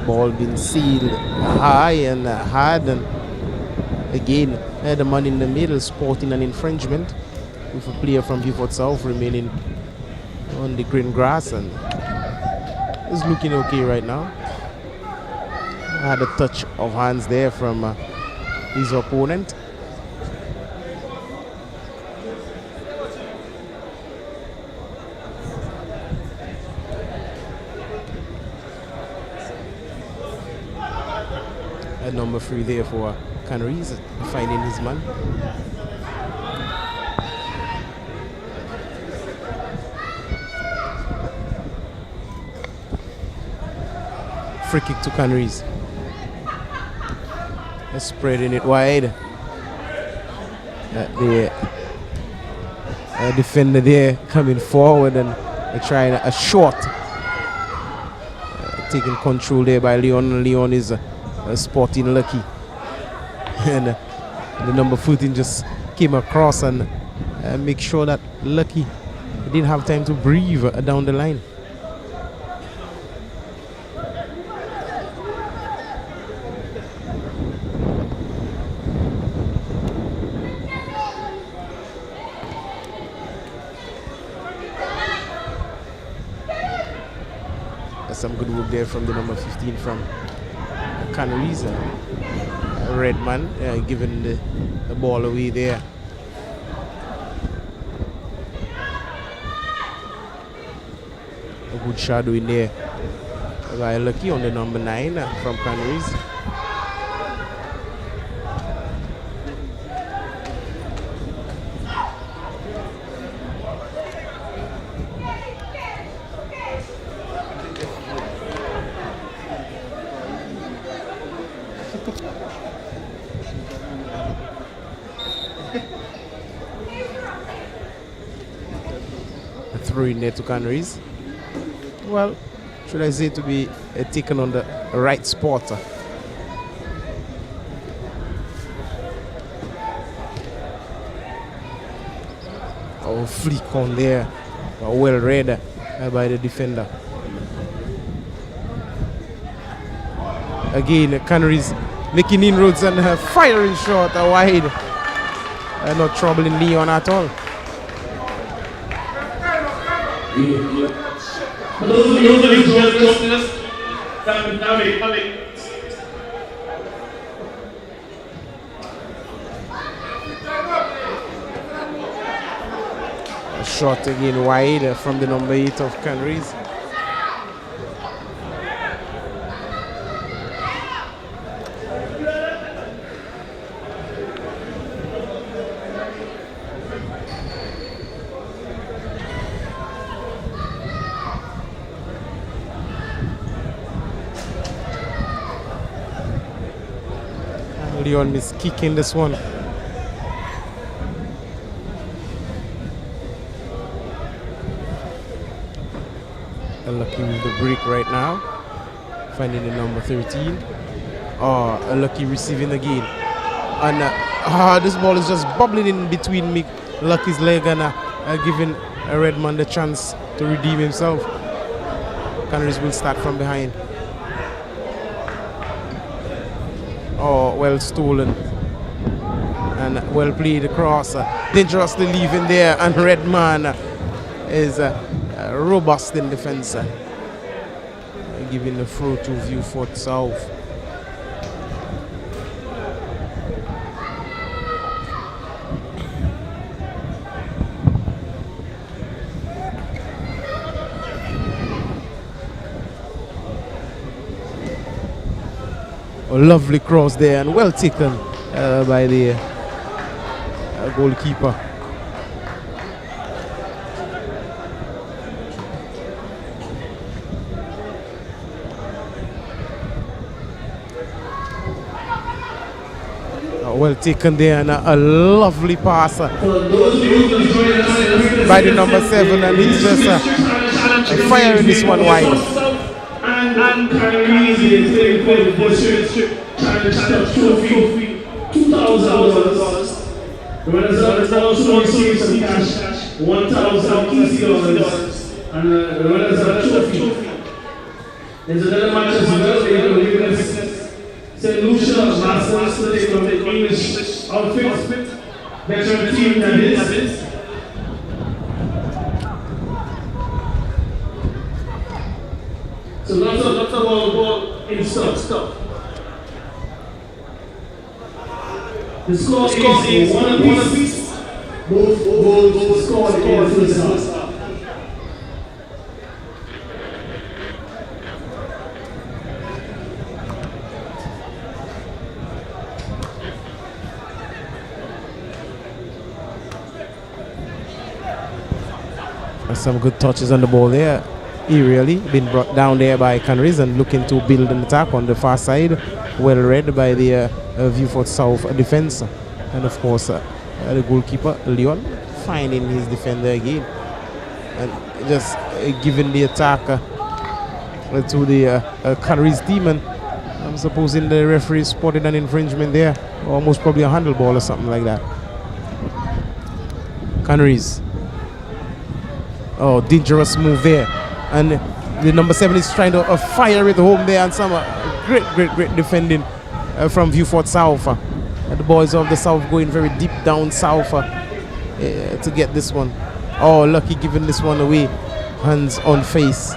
Ball being sealed high and hard, and again the man in the middle sporting an infringement with a player from Vieux Fort South remaining on the green grass, and is looking okay right now. Had a touch of hands there from his opponent. Number 3 there for Canaries, finding his man. Free kick to Canaries. Spreading it wide. The defender there coming forward and trying a shot. Taking control there by Leon. Leon is spotting Lucky, and the number 14 just came across and make sure that Lucky didn't have time to breathe down the line. That's some good work there from the number 15 from Canaries. Redman giving the ball away there. A good shadow in there by Lucky on the number 9 from Canaries. Through in there to Canaries. Well, should I say to be taken on the right spot. Oh, flick on there. Well read by the defender. Again, Canaries making inroads and firing shot wide. Not troubling Leon at all. For those of you who just joined us, that Shot again wide from the number 8 of Canaries. Leon is kicking this one. Lucky with the break right now. Finding the number 13. Oh, Lucky receiving again. And this ball is just bubbling in between Lucky's leg and giving Redmond the chance to redeem himself. Canaries will start from behind. Oh, well stolen. And well played across. Dangerously leaving there. And Redmond is robust in defense. Giving the throw to Vieux Fort South. A lovely cross there and well taken by the goalkeeper. Well taken there and a lovely pass by the number 7, and he's just firing this one wide. And Canaries is getting paid for the trophy, $2,000. The runners also receive some cash, $1,000 easy, and the runners are a trophy. There's another match as well. They will witness St. Lucia Masters today from the English outfit, veteran team that is. So lots of ball in stock. The score is 1 apiece. Both goals scored in the first half. Some good touches on the ball there. Aerially been brought down there by Canaries and looking to build an attack on the far side. Well read by the Vieux Fort South defense, and of course the goalkeeper Leon finding his defender again and just giving the attack to the Canaries team. And I'm supposing the referee spotted an infringement there, almost probably a handball or something like that. Canaries. Oh, dangerous move there. And the number 7 is trying to fire it home there, and some great defending from Vieux Fort South. The boys of the South going very deep down south to get this one. Oh, Lucky giving this one away. Hands on face.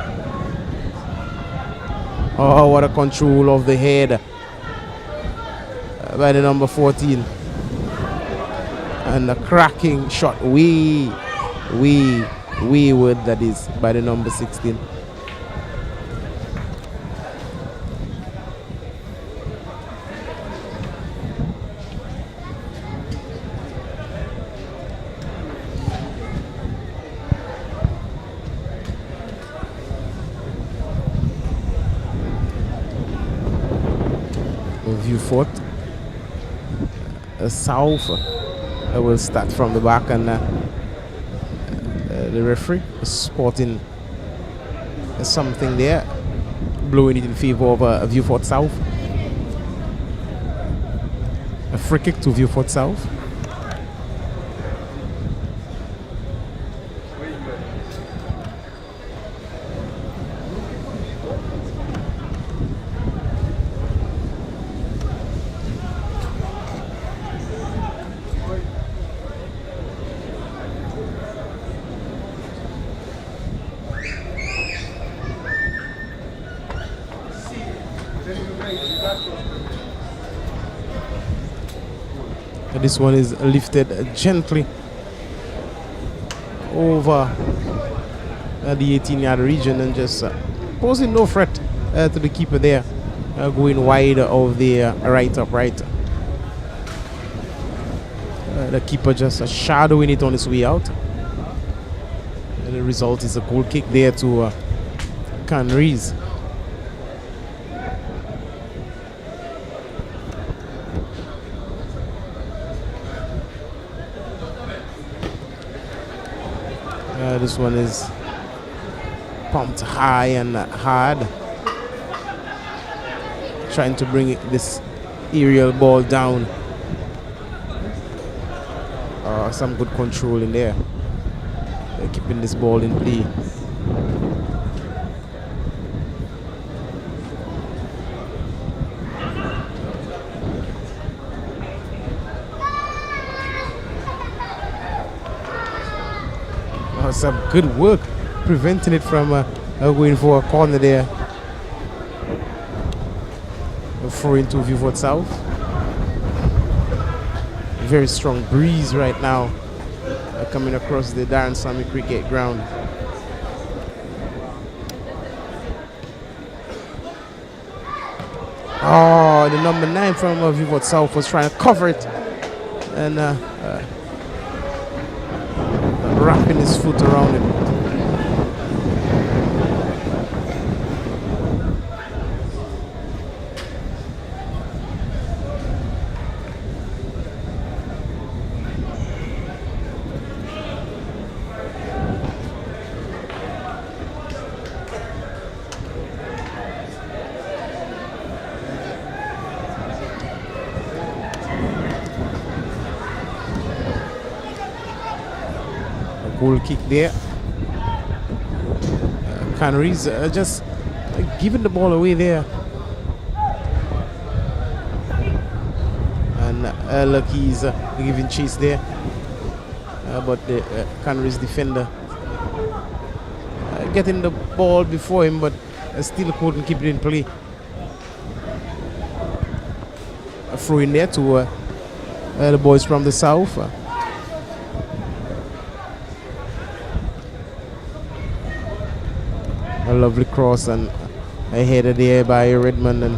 Oh, what a control of the head by the number 14. And a cracking shot wayward that is by the number 16. Vieux Fort South will start from the back, and the referee spotting something there, blowing it in favor of Vieux Fort South. A free kick to Vieux Fort South. This one is lifted gently over the 18-yard region and just posing no threat to the keeper there, going wide of the right upright. The keeper just shadowing it on his way out. And the result is a goal kick there to Canaries. This one is pumped high and hard, trying to bring this aerial ball down. Some good control in there, keeping this ball in play. Some good work preventing it from going for a corner there. Throw into Vieux Fort South. Very strong breeze right now coming across the Darren Sammy cricket ground. Oh, the number 9 from Vieux Fort South was trying to cover it and wrapping his foot around it. Goal kick there. Canaries just giving the ball away there. And Lucky's giving chase there. But the Canaries defender getting the ball before him, but still couldn't keep it in play. A throw in there to the boys from the south. A lovely cross and a header there by Redmond, and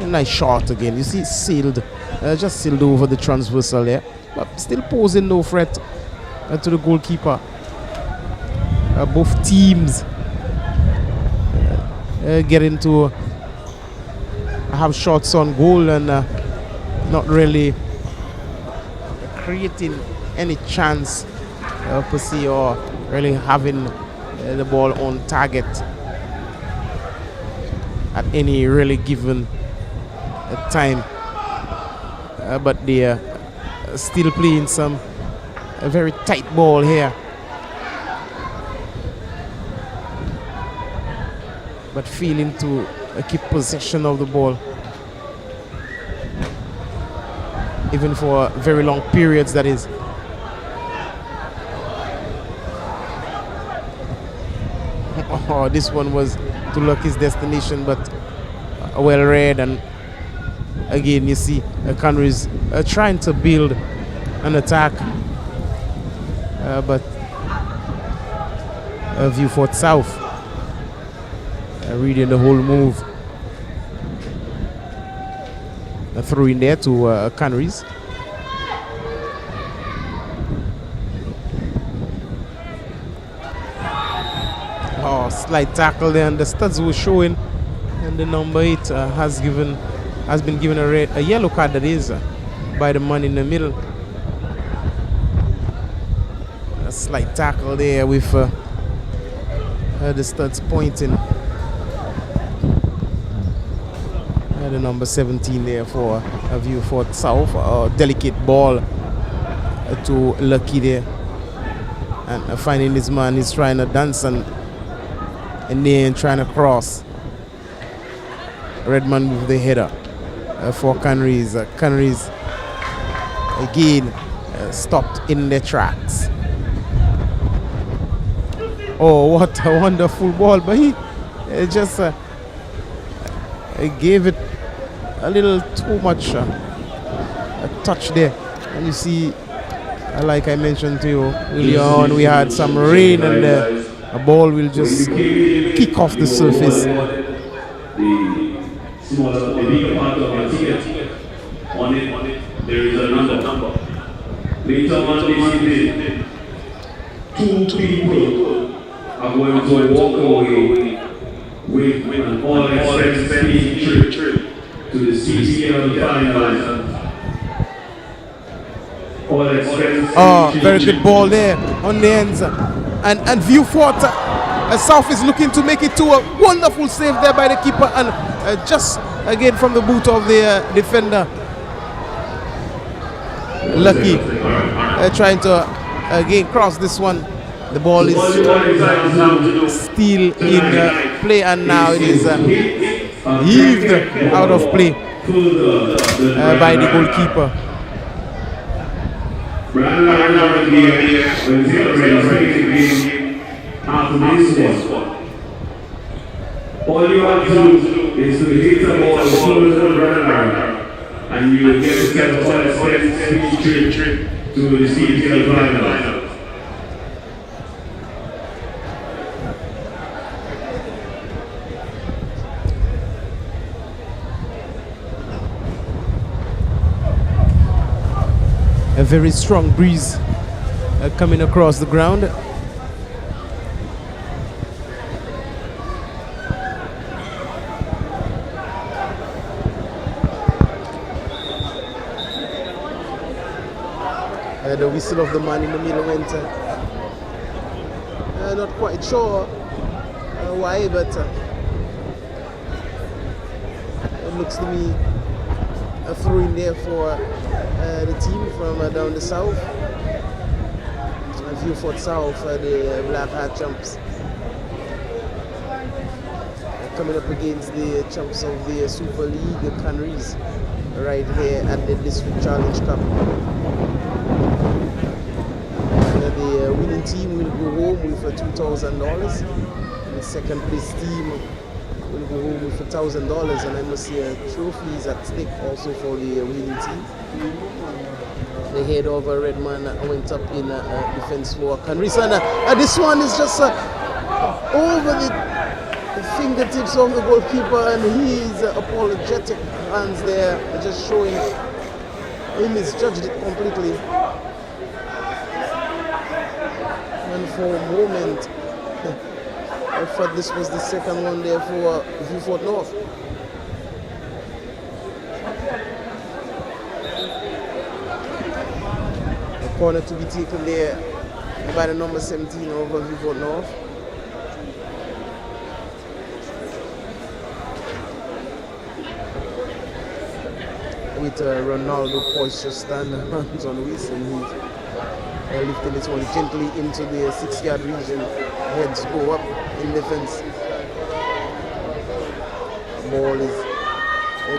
a nice shot again. You see, sealed, just sealed over the transversal there, but still posing no threat to the goalkeeper. Both teams getting to have shots on goal and not really creating any chance per se, or really having the ball on target at any really given time. But they are still playing a very tight ball here. But failing to keep possession of the ball, even for very long periods, that is. Oh, this one was to Lucky's destination, but well read. And again, you see Canaries trying to build an attack, but Vieux Fort South reading the whole move. A throw in there to Canaries. Oh, slight tackle there, and the studs were showing, and the number 8 has been given a yellow card, that is, by the man in the middle. A slight tackle there with the studs pointing. The number 17 there for Vieux Fort South. Delicate ball to Lucky there, and finding his man. He's trying to dance and then trying to cross. Redmond with the header for Canaries. Canaries again stopped in their tracks. Oh, what a wonderful ball! But It just it gave it a little too much a touch there. And you see, like I mentioned to you earlier on, we had some rain and a ball will just kick off the surface. The bigger part of your ticket. On it, there is a number. Later on this evening, 2 people are going to walk away with an all-expense trip to the CCL finals. Oh, very good ball there on the ends. And Vieux Fort South is looking to make it to a wonderful save there by the keeper, and just again from the boot of the defender. Lucky trying to again cross this one. The ball is still in play, and now it is heaved out of play by the goalkeeper. All you have to do is to hit the ball as soon as the runner, and you will get to get all the speed trip to the CPL final. A very strong breeze coming across the ground. The whistle of the man in the middle went. Not quite sure why, but it looks to me a throw in there for the team from down the south. Vieux Fort South, the Black Hat champs. Coming up against the champs of the Super League, the Canaries, right here at the District Challenge Cup. The winning team will go home with $2,000. The second place team will go home with $1,000, and I must say a trophy is at stake also for the winning team. The head of a red man went up in defense for Canaries, and this one is just over the fingertips of the goalkeeper, and he's apologetic hands there, just showing he misjudged it completely. And for a moment, I thought this was the second one there for Vieux Fort North. A corner to be taken there by the number 17 of Vieux Fort North. With Ronaldo poised to stand hands on wrist, and he's lifting this one gently into the 6-yard region. Heads go up in defense. The ball is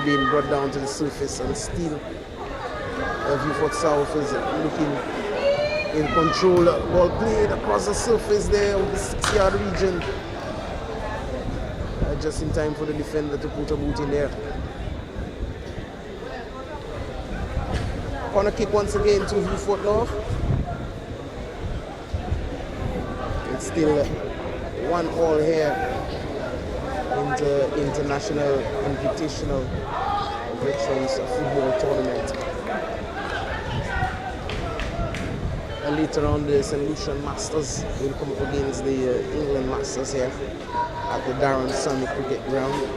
being brought down to the surface, and still Vieux Fort South is looking in control. Ball played across the surface there of the 6-yard region. Just in time for the defender to put a boot in there. Corner kick once again to Vieux Fort North. It's still 1-1 here in the International Invitational Veterans Football Tournament. And later on, the St. Lucia Masters will come up against the England Masters here at the Darren Sunny Cricket Ground.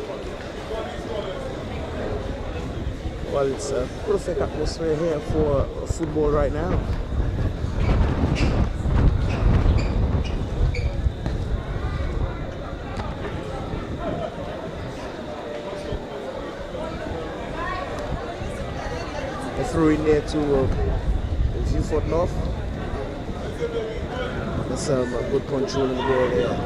Well, it's a perfect atmosphere here for football right now. A throw in there to Vieux Fort North. There's some good control in the ball there.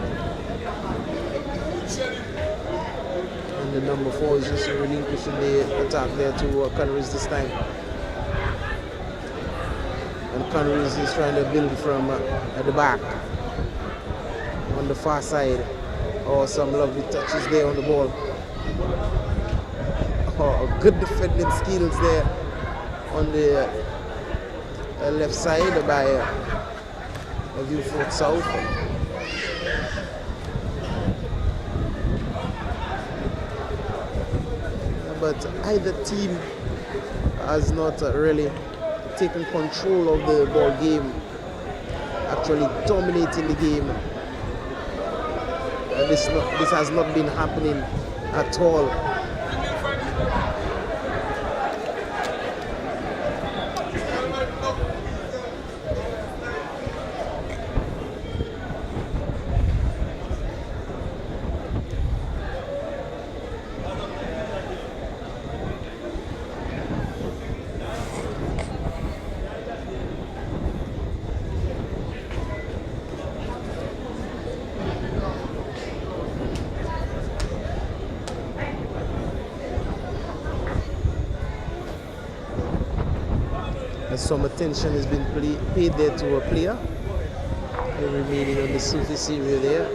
And the number 4 is just relinquishing the attack there to Canaries this time. And Canaries is trying to build from at the back on the far side Oh, some lovely touches there on the ball. Oh, good defending skills there on the left side by Vieux Fort South. But either team has not really taken control of the ball game, actually dominating the game. This has not been happening at all. Some attention has been paid there to a player remaining on the surface area there.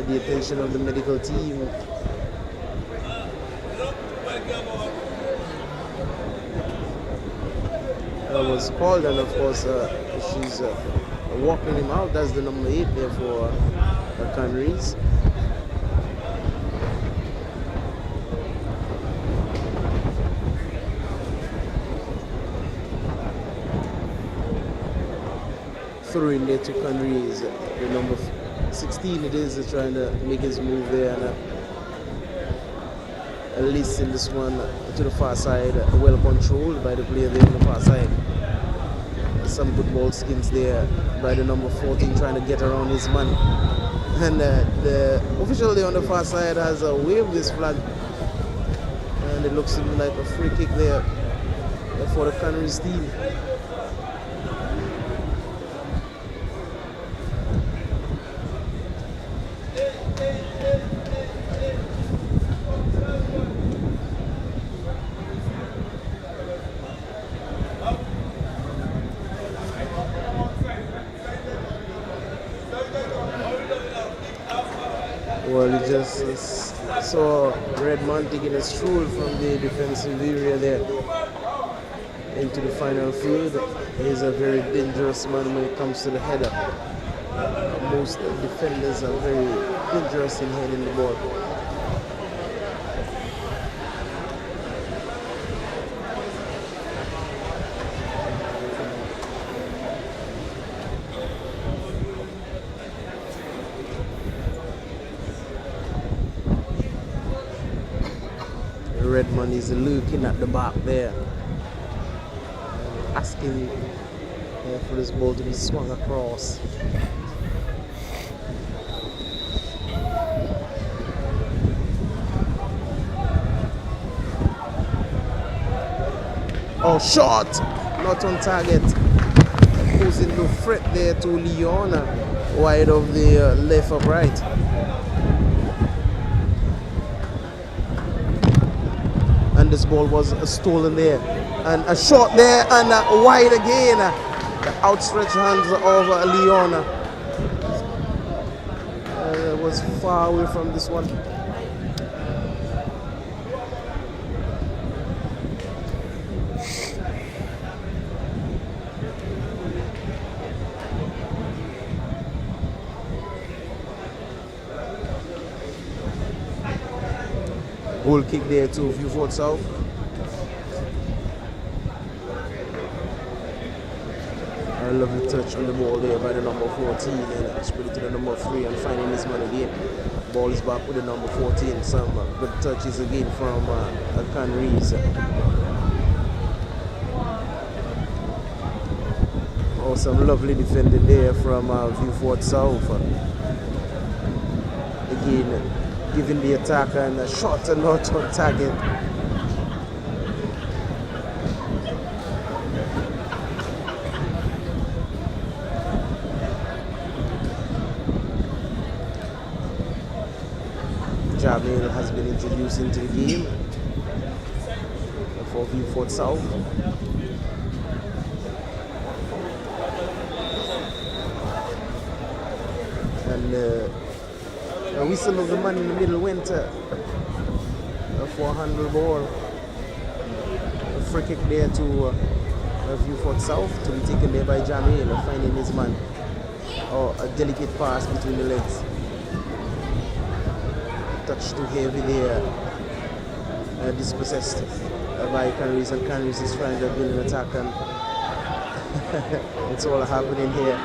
The attention of the medical team. Was called, and of course she's walking him out. That's the number 8 there for the Canaries. Throwing there to Canaries, the number 16 it is, trying to make his move there, and at least in this one to the far side, well controlled by the player there on the far side. Some good ball skins there by the number 14 trying to get around his man, and the official there on the far side has waved this flag, and it looks like a free kick there for the Canaries team. Well, you just saw Redmond taking a stroll from the defensive area there into the final third. He's a very dangerous man when it comes to the header. Most defenders are very dangerous in heading the ball. Redmond is looking at the back there, asking for this ball to be swung across. Oh, shot! Not on target. Posing the threat there to Leona, wide of the left upright. And this ball was stolen there, and a shot there, and wide again. The outstretched hands of Leona was far away from this one. Goal kick there to Vieux Fort South. I love the touch on the ball there by the number 14, and spread it to the number 3 and finding his man again. Ball is back with the number 14. Some good touches again from Canaries. Oh, some lovely defending there from Vieux Fort South. Again, giving the attacker and a shot and not on target. Jamil has been introduced into the game for Vieux Fort South. And A whistle of the man in the middle went for a handle ball. A free kick there to Vieux Fort South, to be taken there by Jamil, finding his man. Or a delicate pass between the legs. Touch too heavy there. Dispossessed by Canaries, and Canaries is trying to build an attack, and it's all happening here.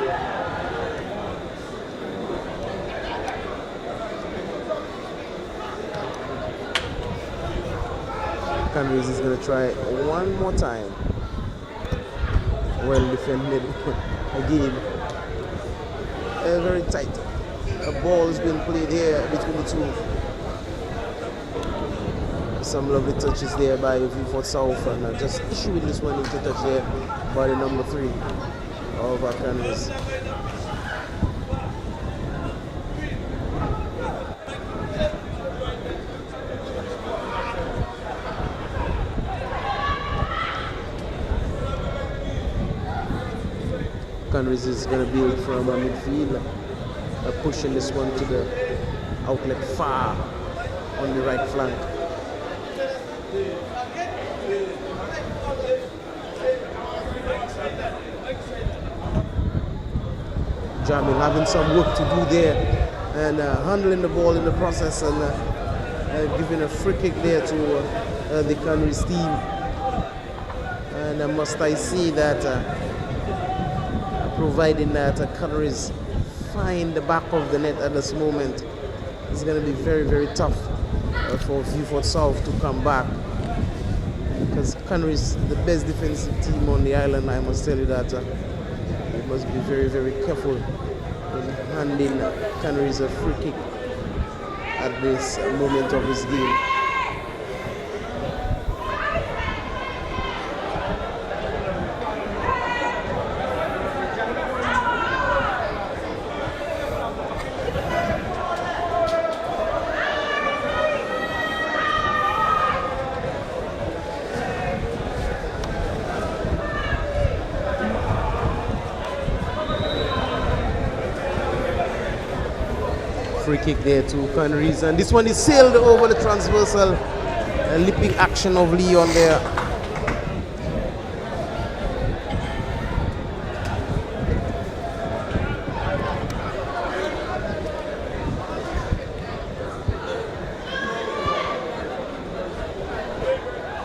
Canaries is going to try one more time. Well defended again. Very tight. A ball has been played here between the two. Some lovely touches there by Vieux Fort South, and just issuing this one into touch there by the number 3 of Canaries. Canaries is going to build from a midfield, pushing this one to the outlet far on the right flank. Jamil having some work to do there, and handling the ball in the process, and giving a free kick there to the Canaries team. And must I say that providing that Canaries find the back of the net at this moment, it's going to be very, very tough for Vieux Fort South to come back, because Canaries, the best defensive team on the island. I must tell you that we must be very, very careful in handing Canaries a free kick at this moment of this game. Free kick there to Canaries, and this one is sailed over the transversal leaping action of Leon there.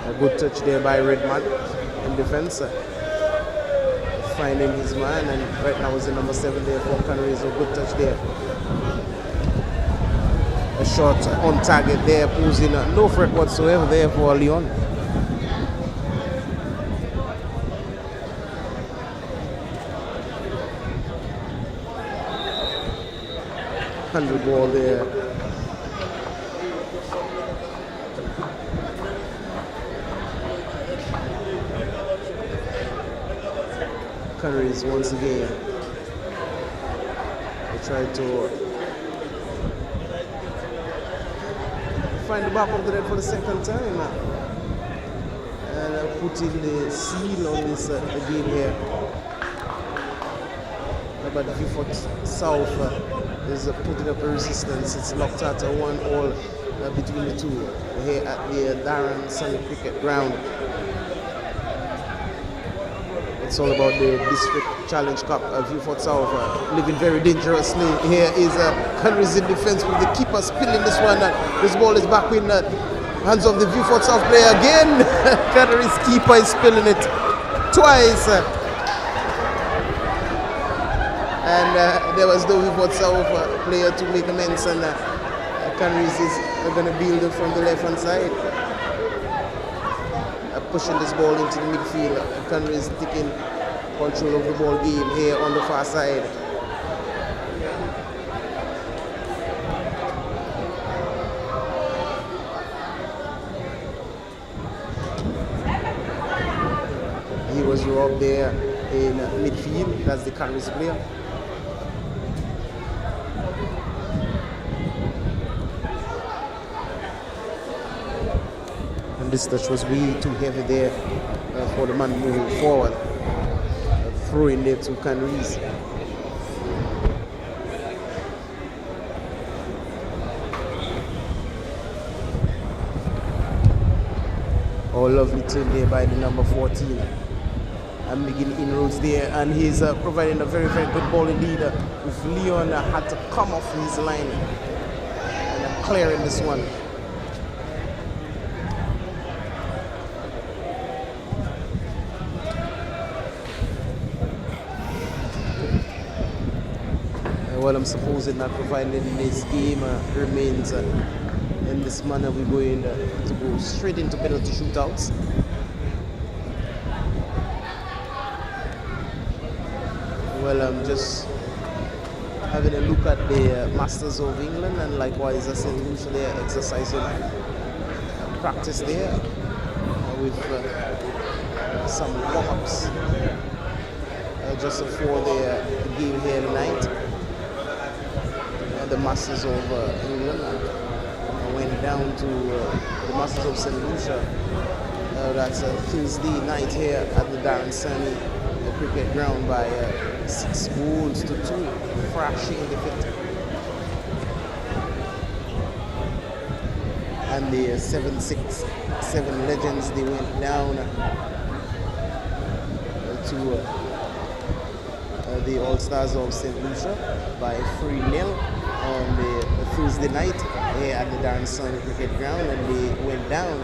A good touch there by Redman in defense, finding his man, and right now is the number 7 there for Canaries. A good touch there. A shot on target there, posing no threat whatsoever there for Leon. Handle ball there. Canaries once again. They try to find the back of the net for the second time, and putting the seal on this game here. But Vieux Fort South is putting up a resistance. It's locked at a 1-all between the two here at the Darren Sunny Cricket Ground. It's all about the District Challenge Cup. Vieux Fort South living very dangerously. Here is Canaries in defense with the keeper spilling this one. This ball is back in the hands of the Vieux Fort South player again. Canaries keeper is spilling it twice. And there was the Vieux Fort South player to make amends, and Canaries is going to build it from the left hand side. Pushing this ball into the midfield. Canaries taking control of the ball game here on the far side. He was robbed there in midfield. That's the Canaries player. This touch was way too heavy there for the man moving forward. Throwing there to Canaries. Oh, lovely turn there by the number 14. And making inroads there, and he's providing a very, very good ball indeed. With Leon had to come off his line and clearing this one. Well, I'm supposing that provided this game remains in this manner, we're going to go straight into penalty shootouts. Well, I'm just having a look at the Masters of England, and likewise St. Lucia, they are exercising practice there with some warm-ups just before the game here tonight. The Masters of England went down to the Masters of St. Lucia. That's Thursday night here at the Darren Sani cricket ground by 6 goals to 2, thrashing defeat. And the 7-6-7 Legends, they went down to the All-Stars of St. Lucia by 3-0 on the Thursday night here at the Darren Sani cricket ground, and they went down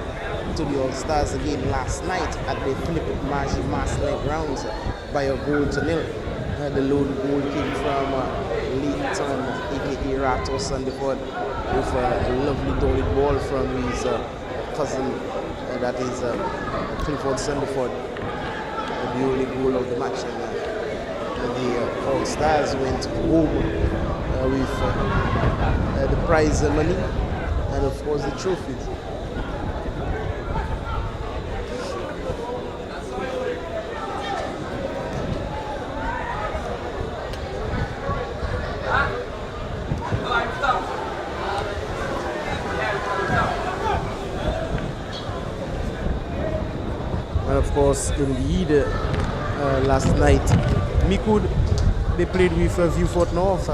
to the All-Stars again last night at the Philip Marshi Marsland grounds by a goal to 0. The lone goal came from Leighton, aka Rato Sandiford, with a lovely dolly ball from his cousin, that is Clifford Sandiford, the only goal of the match. And the All-Stars went home with the prize money and of course the trophies. And of course, indeed, last night, Mikud, they played with Vieux Fort North.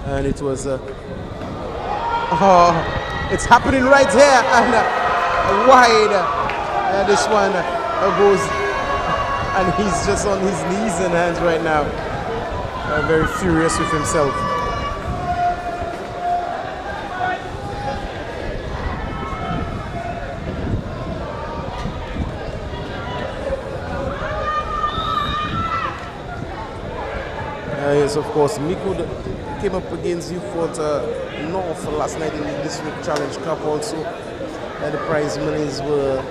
And it was, it's happening right here, and wide. This one goes, and he's just on his knees and hands right now, very furious with himself. Yes, of course, Mikud came up against Vieux Fort North last night in the District Challenge Cup also. The prize monies were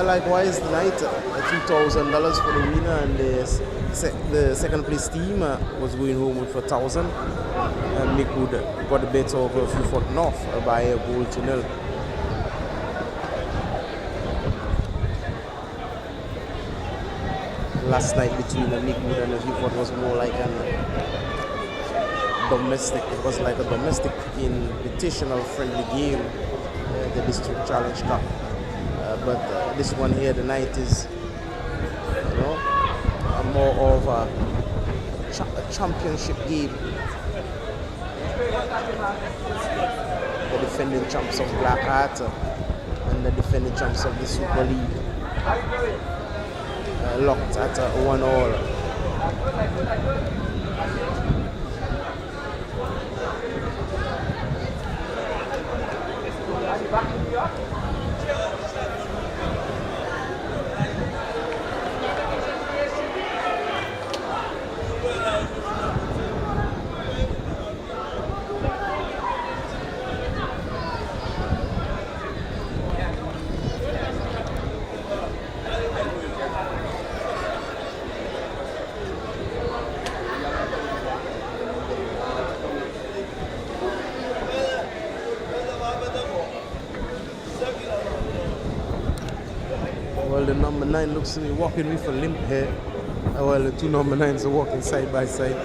likewise tonight $2,000 for the winner, and the second place team was going home with $1,000. And Mikud got the better of Vieux Fort North by a goal to 0. Last night between Mikud and Vieux Fort was more like a domestic. It was like a domestic invitational friendly game, the District Challenge Cup. But this one here tonight is, more of a championship game. The defending champs of Black Heart and the defending champs of the Super League. Locked at 1-1. Well, the number 9 looks to be walking with a limp here. Well, the two number 9s are walking side by side.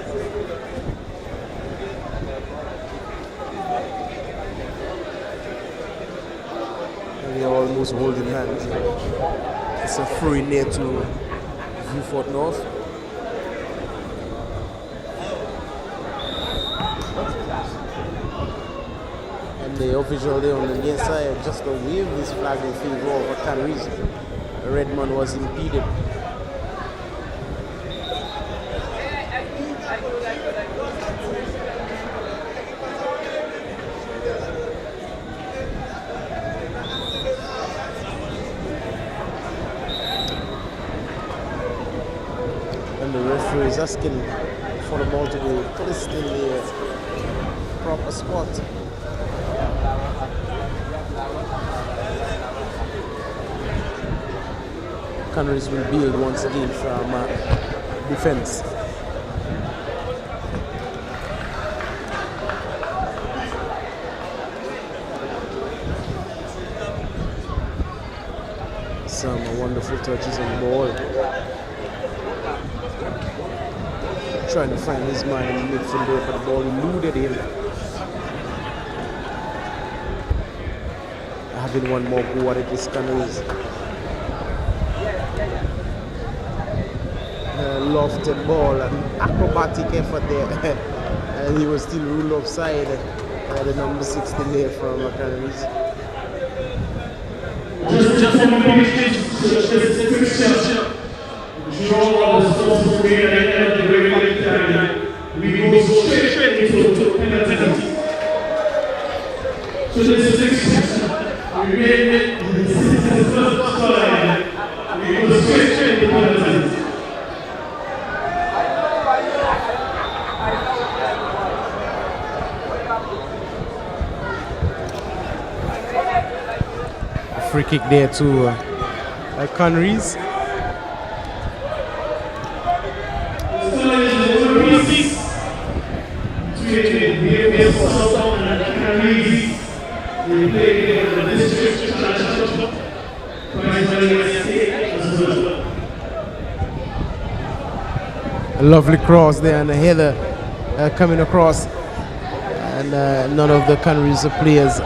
And they're almost holding hands. It's a throw in there to Vieux Fort North. And And the official there on the near side just waved his flag in favor of Canaries. Redmond was impeded. And the referee is asking for the ball to be placed in the proper spot. Canaries will build once again from defense. Some wonderful touches on the ball. Trying to find his man in the midfield there, but the ball eluded him. Having one more go at it is Canaries. Lofted ball, an acrobatic effort there. And he was still ruled offside by the number 16 there from Canaries. Just one minute, draw the source of the end of the regular time. We go straight into penalties. So this is we made it the first scoreline. We go straight into penalties. Free kick there to Canaries. Vieux Fort South and Canaries. They play in the district championship. A lovely cross there and a header coming across, and none of the Canaries players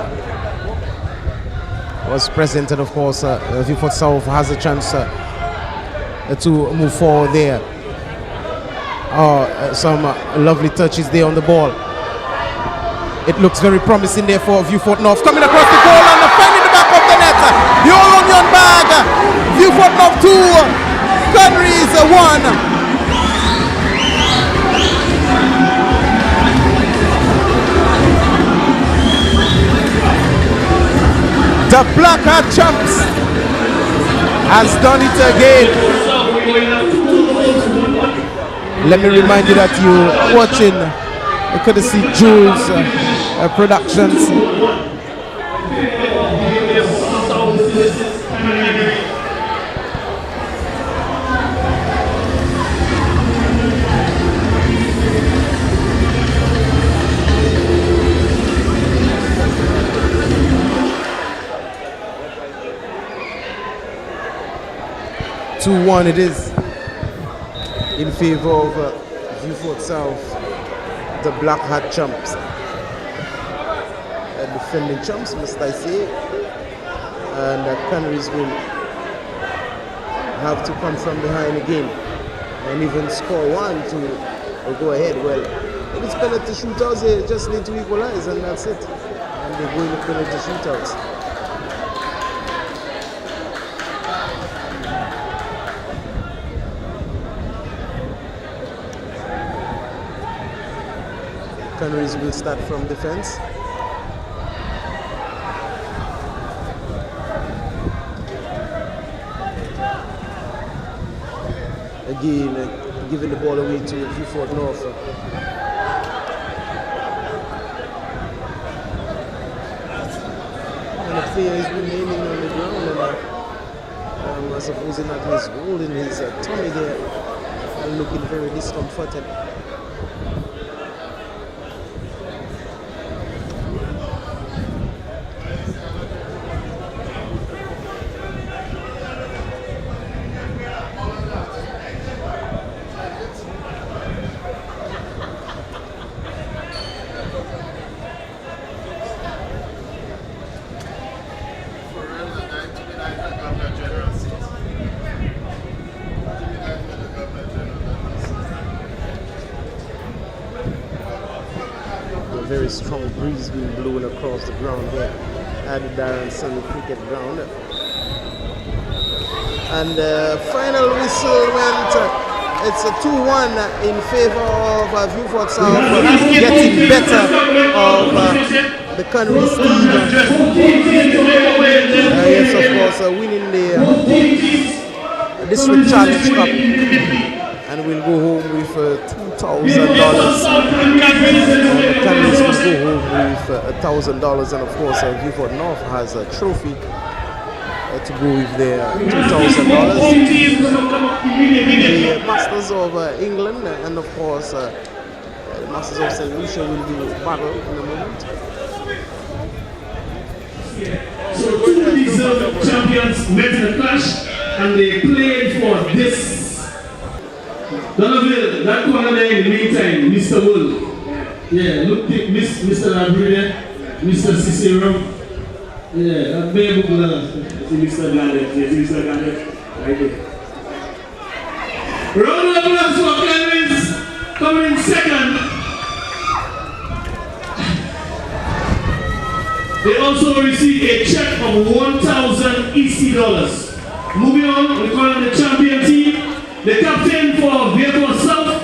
was present, and of course Vieux Fort South has a chance to move forward there. Some lovely touches there on the ball. It looks very promising there for Vieux Fort North, coming across the goal and finding the back of the net. The all onion bag. Vieux Fort North 2, Canaries 1. The Black Hat Champs has done it again. Let me remind you that you're watching courtesy Jules Productions. Two-1 it is in favor of Vieux Fort South, the Black Hat Champs. Defending champs, must I say. And Canaries will have to come from behind again and even score one to go ahead. Well, if it's penalty shootouts, they just need to equalize and that's it. And they go into penalty shootouts. Canaries will start from defense. Again, giving the ball away to Vieux Fort North. And the player is remaining on the ground, and I suppose that he's holding his tummy there and looking very discomforted. very strong breeze being blown across the ground here at the Darren Sunny Cricket Ground. And the final whistle went, it's a 2-1 in favor of Vieux Fort South, getting better of the Canaries team. Yes, of course, winning the District Challenge Cup. And we'll go home with $2,000. The Canaries will go home with $1,000. And of course, Vieux Fort North has a trophy to go with their $2,000. The Masters of England and of course the Masters of St. Lucia will be battle in a moment. So two deserved champions met in a clash and they played for this. Donovan, that corner there in the meantime, Mr. Wool. Yeah, look, Mr. Labrie, Mr. Cicero. Yeah, I'm very good. Mr. Garnett, yes, Mr. Garnett, right there. Round of applause for Canaries coming in second. They also received a check of 1,000 EC dollars. Moving on, we call on the champion team, the captain for Vieux Fort South.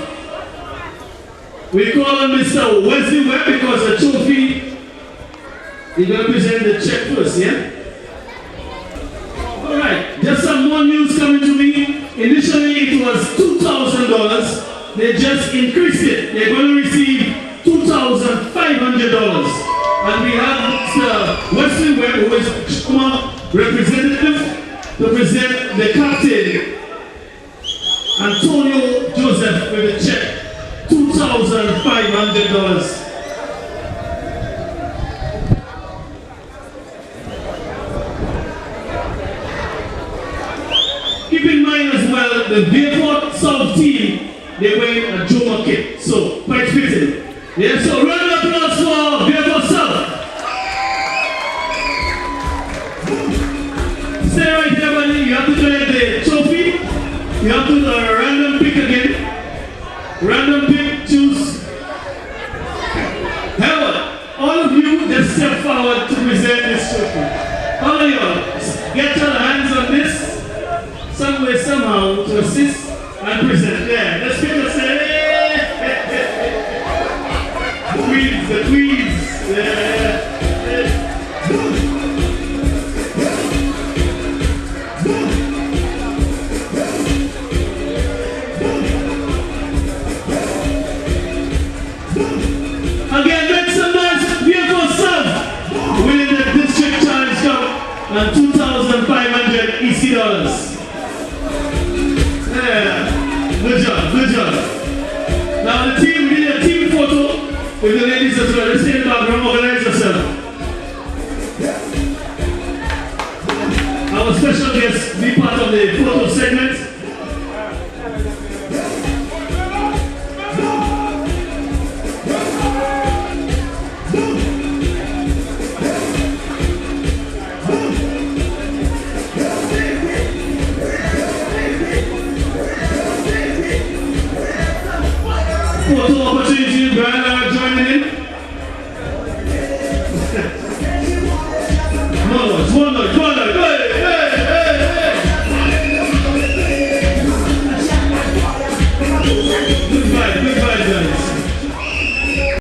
We call on Mr. Wesley Webb because the trophy. You're going to present the check first, yeah? Alright, just some more news coming to me. Initially it was $2,000. They just increased it. They're going to receive $2,500. And we have Mr. Wesley Webb, who is Shuma representative, to present the captain, Antonio Joseph, with a check, $2,500. Keep in mind as well, the Vieux Fort South team, they wear a Joma kit, so quite fitting. Yeah, so round of applause for Vieux Fort South. Stay right there, buddy. You have to collect the trophy. You have to do a random pick again. Random pick, choose. Howard, all of you just step forward to present this trophy. All of you, get your hands on this. Some way, somehow, to assist and present. Yeah, let's get us there. The Queens. Yeah. Again, make some noise. Vieux Fort South winning the District Challenge Cup and $2,500 EC dollars. Yeah, good job, good job. Now the team, we need a team photo with the ladies as well. Let's stay in the background, organize yourself. Our special guests be part of the photo segment. Photo opportunity, Brandon joining in.